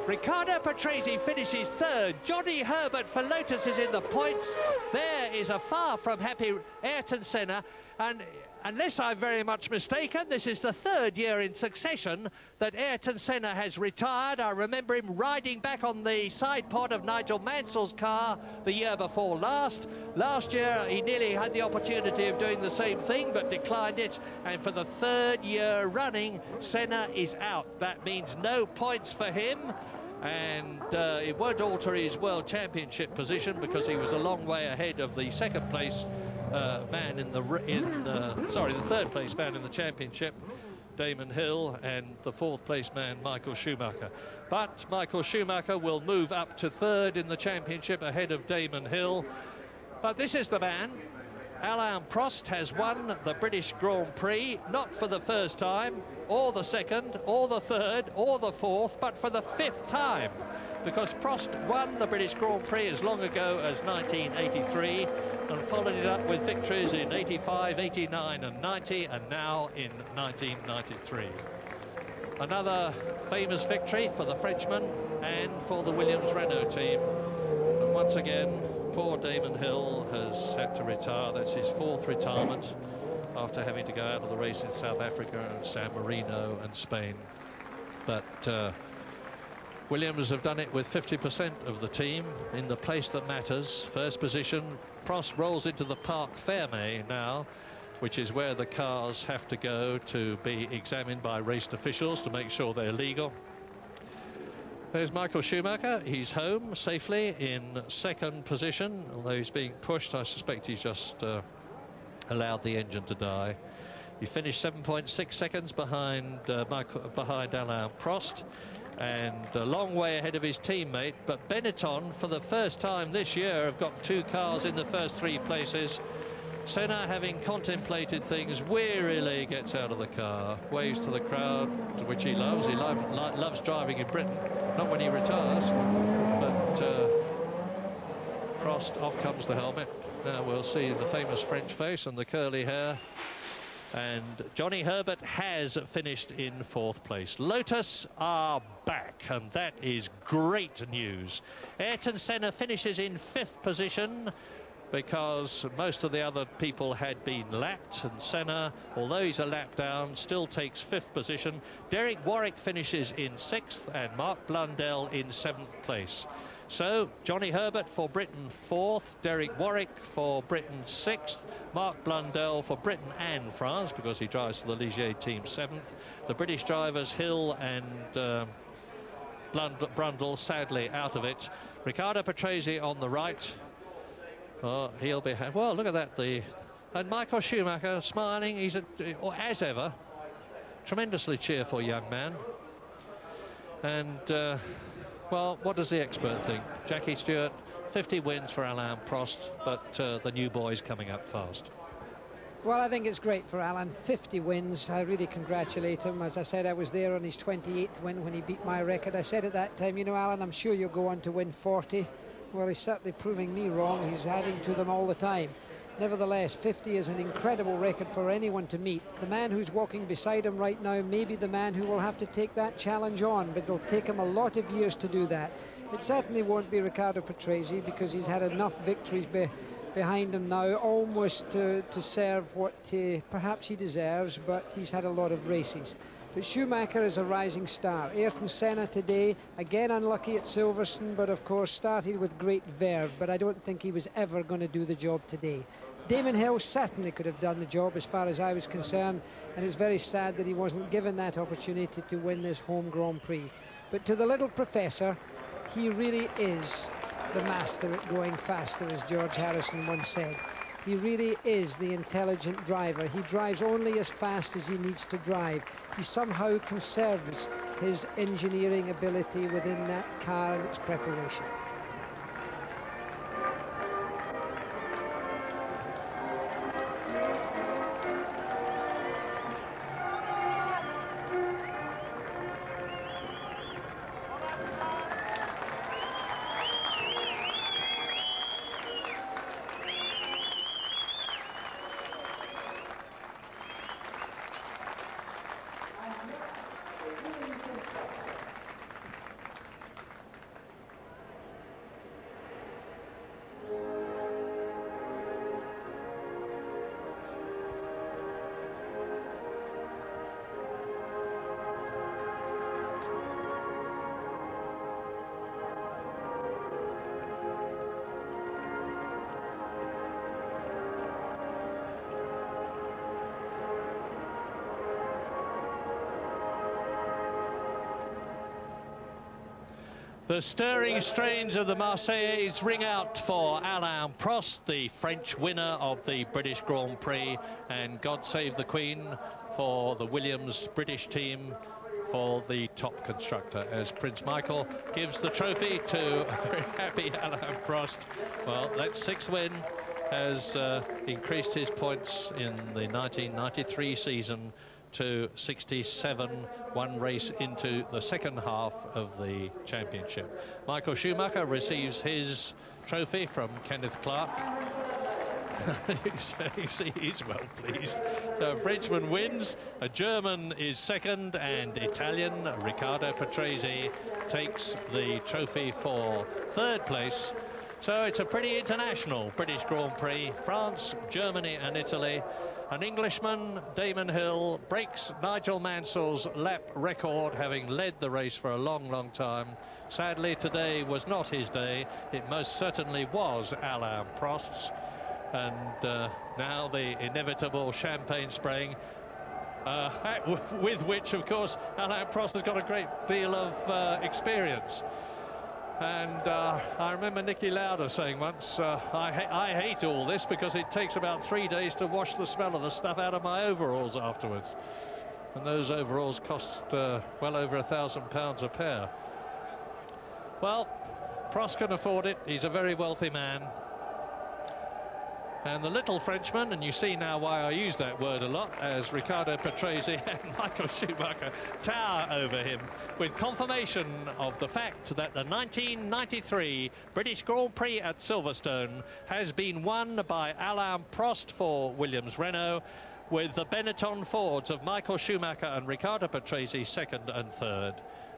Riccardo Patrese finishes 3rd. Johnny Herbert for Lotus is in the points. There is a far from happy Ayrton Senna, and unless I'm very much mistaken, this is the 3rd year in succession that Ayrton Senna has retired. I remember him riding back on the side pod of Nigel Mansell's car the year before last. Last year, he nearly had the opportunity of doing the same thing, but declined it. And for the 3rd year running, Senna is out. That means no points for him. And it won't alter his World Championship position, because he was a long way ahead of the 2nd place man the 3rd place man in the championship, Damon Hill, and the 4th place man, Michael Schumacher. But Michael Schumacher will move up to 3rd in the championship ahead of Damon Hill. But this is the man. Alain Prost has won the British Grand Prix, not for the 1st time, or the 2nd, or the 3rd, or the 4th, but for the 5th time. Because Prost won the British Grand Prix as long ago as 1983 and followed it up with victories in 85, 89 and 90, and now in 1993. Another famous victory for the Frenchman and for the Williams-Renault team. And once again, poor Damon Hill has had to retire. That's his 4th retirement after having to go out of the race in South Africa and San Marino and Spain. But Williams have done it with 50% of the team in the place that matters. First position. Prost rolls into the Parc Fermé now, which is where the cars have to go to be examined by race officials to make sure they're legal. There's Michael Schumacher. He's home safely in 2nd position, although he's being pushed. I suspect he's just allowed the engine to die. He finished 7.6 seconds behind Alain Prost, and a long way ahead of his teammate. But Benetton, for the first time this year, have got 2 cars in the first 3 places. Senna, having contemplated things, wearily gets out of the car, waves to the crowd, which he loves. He loves driving in Britain, not when he retires. But Prost, off comes the helmet. Now we'll see the famous French face and the curly hair. And Johnny Herbert has finished in 4th place. Lotus are back, and that is great news. Ayrton Senna finishes in 5th position, because most of the other people had been lapped, and Senna, although he's a lap down, still takes 5th position. Derek Warwick finishes in 6th, and Mark Blundell in 7th place. So Johnny Herbert for Britain 4th, Derek Warwick for Britain 6th, Mark Blundell for Britain and France, because he drives for the Ligier team, 7th. The British drivers Hill and Brundle sadly out of it. Riccardo Patrese on the right. Oh, he'll be... Well, look at that. And Michael Schumacher smiling. He's, as ever, tremendously cheerful young man. And, well, what does the expert think? Jackie Stewart, 50 wins for Alain Prost, but the new boy's coming up fast. Well, I think it's great for Alan. 50 wins. I really congratulate him. As I said, I was there on his 28th win when he beat my record. I said at that time, you know, Alan, I'm sure you'll go on to win 40. Well, he's certainly proving me wrong. He's adding to them all the time. Nevertheless, 50 is an incredible record for anyone to meet. The man who's walking beside him right now may be the man who will have to take that challenge on, but it'll take him a lot of years to do that. It certainly won't be Riccardo Patrese, because he's had enough victories behind him now, almost to serve what perhaps he deserves, but he's had a lot of races. But Schumacher is a rising star. Ayrton Senna today, again unlucky at Silverstone, but of course started with great verve, but I don't think he was ever going to do the job today. Damon Hill certainly could have done the job as far as I was concerned, and it's very sad that he wasn't given that opportunity to win this home Grand Prix. But to the little professor, he really is the master at going faster, as George Harrison once said. He really is the intelligent driver. He drives only as fast as he needs to drive. He somehow conserves his engineering ability within that car and its preparation. The stirring strains of the Marseillaise ring out for Alain Prost, the French winner of the British Grand Prix, and God Save the Queen for the Williams British team for the top constructor, as Prince Michael gives the trophy to a very happy Alain Prost. Well, that 6th win has increased his points in the 1993 season to 67, one race into the second half of the championship. Michael Schumacher receives his trophy from Kenneth Clark. You see, he's well pleased. So a Frenchman wins, a German is second, and Italian Riccardo Patrese takes the trophy for 3rd place. So it's a pretty international British Grand Prix. France, Germany and Italy. An Englishman, Damon Hill, breaks Nigel Mansell's lap record, having led the race for a long, long time. Sadly, today was not his day. It most certainly was Alain Prost's. And now the inevitable champagne spraying, with which, of course, Alain Prost has got a great deal of experience. And I remember Nicky Lauda saying once, I hate all this because it takes about 3 days to wash the smell of the stuff out of my overalls afterwards. And those overalls cost well over £1,000 a pair. Well, Prost can afford it. He's a very wealthy man. And the little Frenchman, and you see now why I use that word a lot, as Riccardo Patrese and Michael Schumacher tower over him, with confirmation of the fact that the 1993 British Grand Prix at Silverstone has been won by Alain Prost for Williams-Renault, with the Benetton Fords of Michael Schumacher and Riccardo Patrese second and third,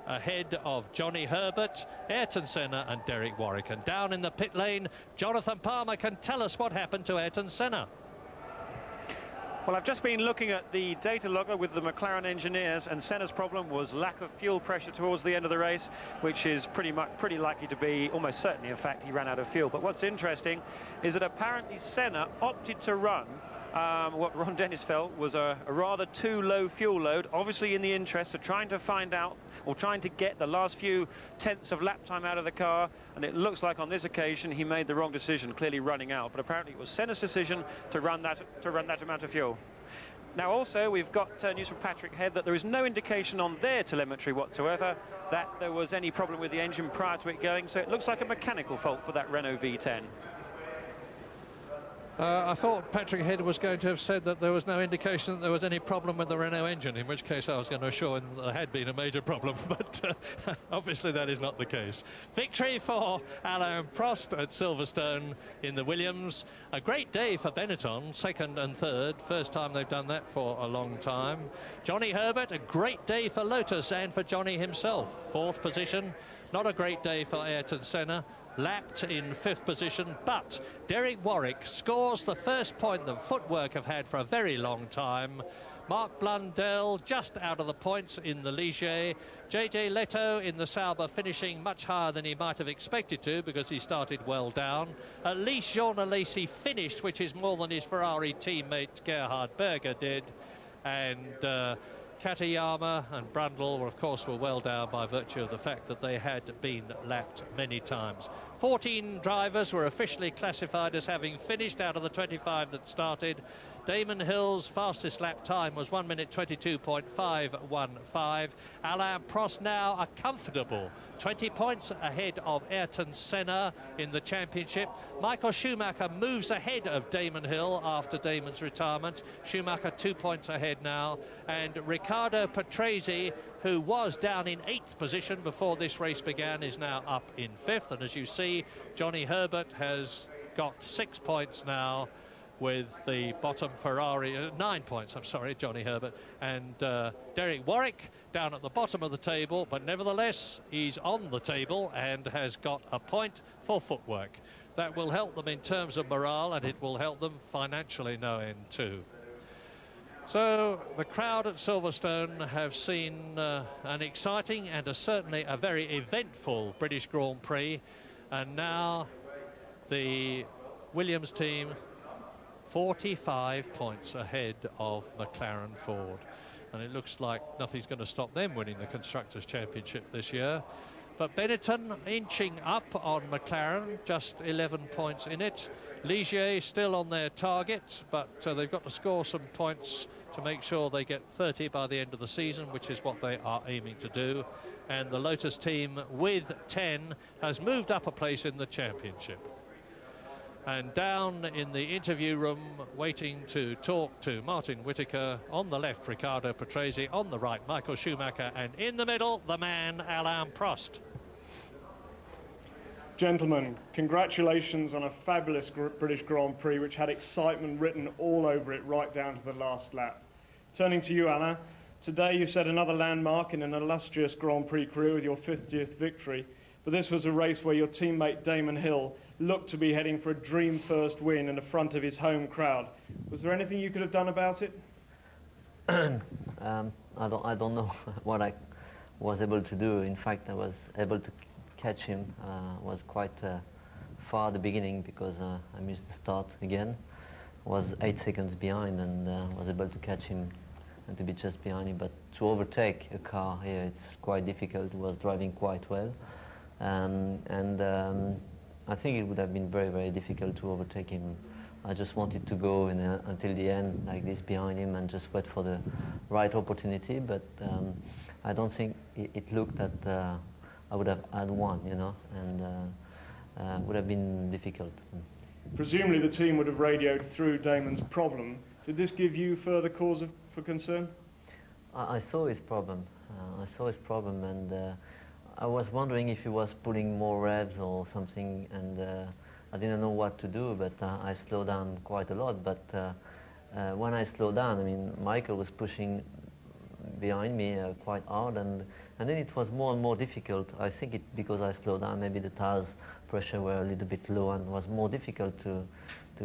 ahead of Johnny Herbert, Ayrton Senna and Derek Warwick. And down in the pit lane, Jonathan Palmer can tell us what happened to Ayrton Senna. Well, I've just been looking at the data logger with the McLaren engineers, and Senna's problem was lack of fuel pressure towards the end of the race, which is pretty likely to be, almost certainly, in fact, he ran out of fuel. But what's interesting is that apparently Senna opted to run what Ron Dennis felt was a rather too low fuel load, obviously in the interest of trying to find out, or trying to get the last few tenths of lap time out of the car, and it looks like on this occasion he made the wrong decision, clearly running out. But apparently it was Senna's decision to run that amount of fuel. Now also we've got news from Patrick Head that there is no indication on their telemetry whatsoever that there was any problem with the engine prior to it going, so it looks like a mechanical fault for that Renault V10. I thought Patrick Head was going to have said that there was no indication that there was any problem with the Renault engine, in which case I was going to assure him that there had been a major problem, but obviously that is not the case. Victory for Alain Prost at Silverstone in the Williams. A great day for Benetton, second and third. First time they've done that for a long time. Johnny Herbert, a great day for Lotus and for Johnny himself. Fourth position. Not a great day for Ayrton Senna, lapped in fifth position, but Derek Warwick scores the first point that Footwork have had for a very long time. Mark Blundell just out of the points in the Ligier. JJ Leto in the Sauber finishing much higher than he might have expected to because he started well down. At least Jean Alesi finished, which is more than his Ferrari teammate Gerhard Berger did. And Katayama and Brundle, of course, were well down by virtue of the fact that they had been lapped many times. 14 drivers were officially classified as having finished out of the 25 that started. Damon Hill's fastest lap time was 1 minute 22.515. Alain Prost now a comfortable 20 points ahead of Ayrton Senna in the championship. Michael Schumacher moves ahead of Damon Hill after Damon's retirement. Schumacher 2 points ahead now. And Riccardo Patrese, who was down in 8th position before this race began, is now up in 5th. And as you see, Johnny Herbert has got 6 points now, with the bottom Ferrari, 9 points, I'm sorry, Johnny Herbert, and Derek Warwick down at the bottom of the table, but nevertheless he's on the table and has got a point for Footwork. That will help them in terms of morale, and it will help them financially no end too. So the crowd at Silverstone have seen an exciting and certainly a very eventful British Grand Prix, and now the Williams team 45 points ahead of McLaren Ford, and it looks like nothing's going to stop them winning the Constructors' Championship this year. But Benetton inching up on McLaren, just 11 points in it. Ligier still on their target, but they've got to score some points to make sure they get 30 by the end of the season, which is what they are aiming to do. And the Lotus team with 10 has moved up a place in the championship. And down in the interview room, waiting to talk to Martin Whitaker, on the left, Riccardo Patrese, on the right, Michael Schumacher, and in the middle, the man, Alain Prost. Gentlemen, congratulations on a fabulous British Grand Prix, which had excitement written all over it right down to the last lap. Turning to you, Alain, today you set another landmark in an illustrious Grand Prix career with your 50th victory, but this was a race where your teammate Damon Hill looked to be heading for a dream first win in the front of his home crowd. Was there anything you could have done about it? I don't know what I was able to do. In fact, I was able to catch him. Was quite far at the beginning because I missed the start again. Was 8 seconds behind and was able to catch him and to be just behind him. But to overtake a car here, it's quite difficult. He was driving quite well. I think it would have been very, very difficult to overtake him. I just wanted to go until the end like this behind him and just wait for the right opportunity. But I don't think it looked that I would have had one, you know, and would have been difficult. Presumably the team would have radioed through Damon's problem. Did this give you further cause for concern? I saw his problem. And I was wondering if he was pulling more revs or something, and I didn't know what to do, but I slowed down quite a lot. But when I slowed down, I mean, Michael was pushing behind me quite hard, and then it was more and more difficult. I think because I slowed down, maybe the tires pressure were a little bit low and was more difficult to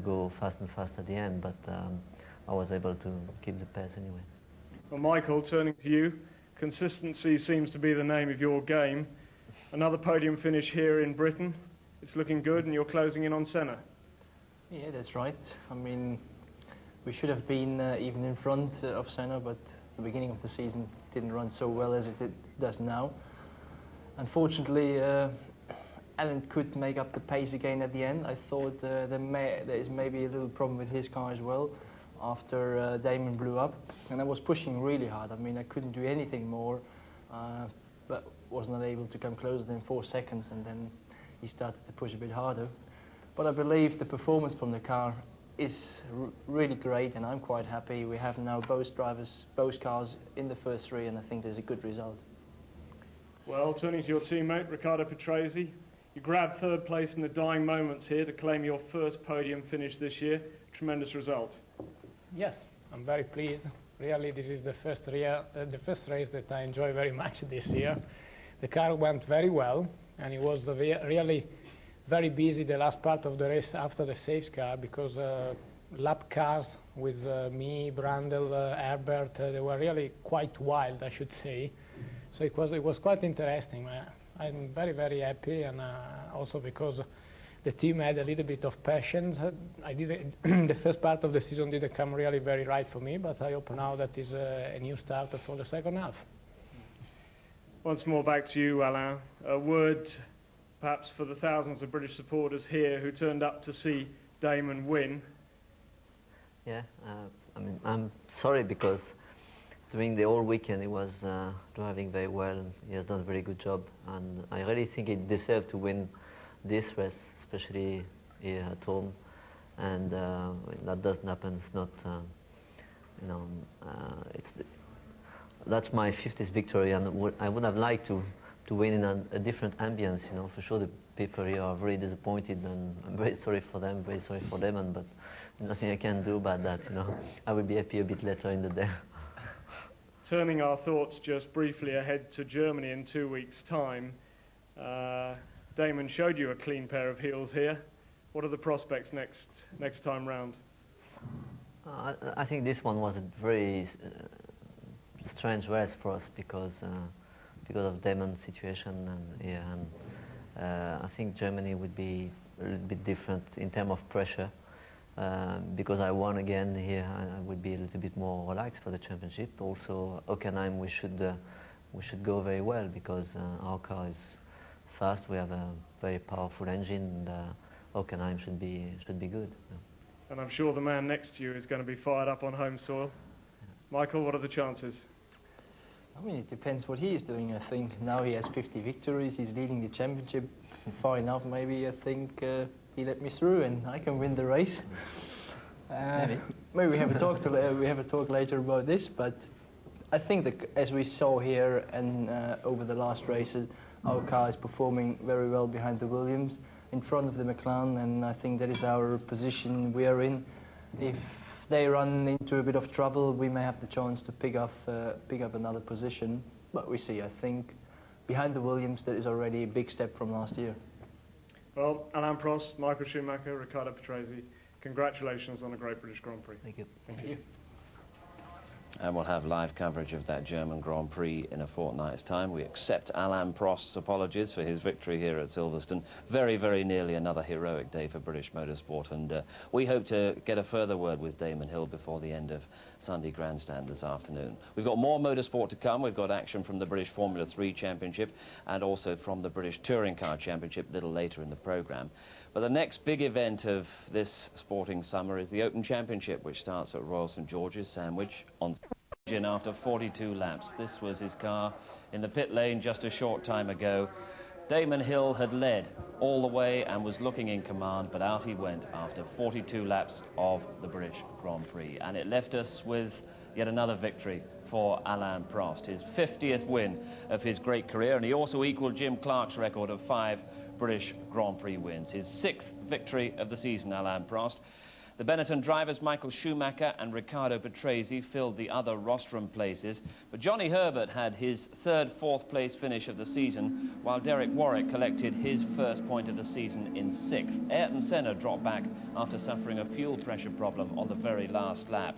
go fast and fast at the end, but I was able to keep the pace anyway. Well, Michael, turning to you, consistency seems to be the name of your game. Another podium finish here in Britain. It's looking good and you're closing in on Senna. Yeah, that's right. I mean, we should have been even in front of Senna, but the beginning of the season didn't run so well as it does now. Unfortunately, Alan could make up the pace again at the end. I thought there is maybe a little problem with his car as well after Damon blew up. And I was pushing really hard. I mean, I couldn't do anything more, but was not able to come closer than 4 seconds, and then he started to push a bit harder. But I believe the performance from the car is really great, and I'm quite happy. We have now both cars in the first 3, and I think there's a good result. Well, turning to your teammate, Riccardo Patrese, you grabbed 3rd place in the dying moments here to claim your first podium finish this year. Tremendous result. Yes, I'm very pleased. Really, this is the first race that I enjoy very much this year. The car went very well, and it was really very busy the last part of the race after the safety car, because lap cars with me, Brandel, Herbert, they were really quite wild, I should say. So it was quite interesting. I'm very, very happy, and also because the team had a little bit of passion. I did the first part of the season didn't come really very right for me, but I hope now that is a new start for the second half. Once more back to you, Alain. A word perhaps for the thousands of British supporters here who turned up to see Damon win. Yeah, I mean, I'm sorry because during the whole weekend he was driving very well. He has done a very good job, and I really think he deserved to win this race, especially here at home. And that doesn't happen. It's not, you know, that's my 50th victory, and I would have liked to win in a different ambience. You know, for sure the people here are very disappointed, and I'm very sorry for them, very sorry for them, but nothing I can do about that. You know, I will be happy a bit later in the day. Turning our thoughts just briefly ahead to Germany in 2 weeks' time, Damon showed you a clean pair of heels here. What are the prospects next time round? I think this one was a very strange race for us because of Damon's situation, and I think Germany would be a little bit different in terms of pressure. Because I won again here, I would be a little bit more relaxed for the championship. Also, Hockenheim, we should go very well because our car is fast. We have a very powerful engine, and Hockenheim should be good. Yeah. And I'm sure the man next to you is going to be fired up on home soil. Michael, what are the chances? I mean, it depends what he is doing. I think now he has 50 victories. He's leading the championship far enough. Maybe I think he let me through, and I can win the race. Maybe we have a talk later about this. But I think that as we saw here and over the last races, our car is performing very well behind the Williams, in front of the McLaren, and I think that is our position we are in. If they run into a bit of trouble, we may have the chance to pick up another position. But we see, I think, behind the Williams, that is already a big step from last year. Well, Alain Prost, Michael Schumacher, Riccardo Patrese, congratulations on a great British Grand Prix. Thank you. Thank you. And we'll have live coverage of that German Grand Prix in a fortnight's time. We accept Alain Prost's apologies for his victory here at Silverstone. Very, very nearly another heroic day for British motorsport, and we hope to get a further word with Damon Hill before the end of Sunday Grandstand this afternoon. We've got more motorsport to come. We've got action from the British Formula 3 Championship and also from the British Touring Car Championship a little later in the programme. But the next big event of this sporting summer is the Open Championship, which starts at Royal St George's, Sandwich, on after 42 laps. This was his car in the pit lane just a short time ago. Damon Hill had led all the way and was looking in command, but out he went after 42 laps of the British Grand Prix. And it left us with yet another victory for Alain Prost, his 50th win of his great career, and he also equalled Jim Clark's record of 5 British Grand Prix wins. His 6th victory of the season, Alain Prost. The Benetton drivers Michael Schumacher and Riccardo Patrese filled the other rostrum places, but Johnny Herbert had his 3rd, 4th place finish of the season, while Derek Warwick collected his first point of the season in 6th. Ayrton Senna dropped back after suffering a fuel pressure problem on the very last lap.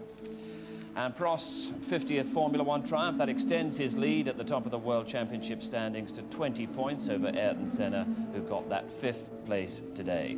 And Prost's 50th Formula 1 triumph, that extends his lead at the top of the World Championship standings to 20 points over Ayrton Senna, who got that 5th place today.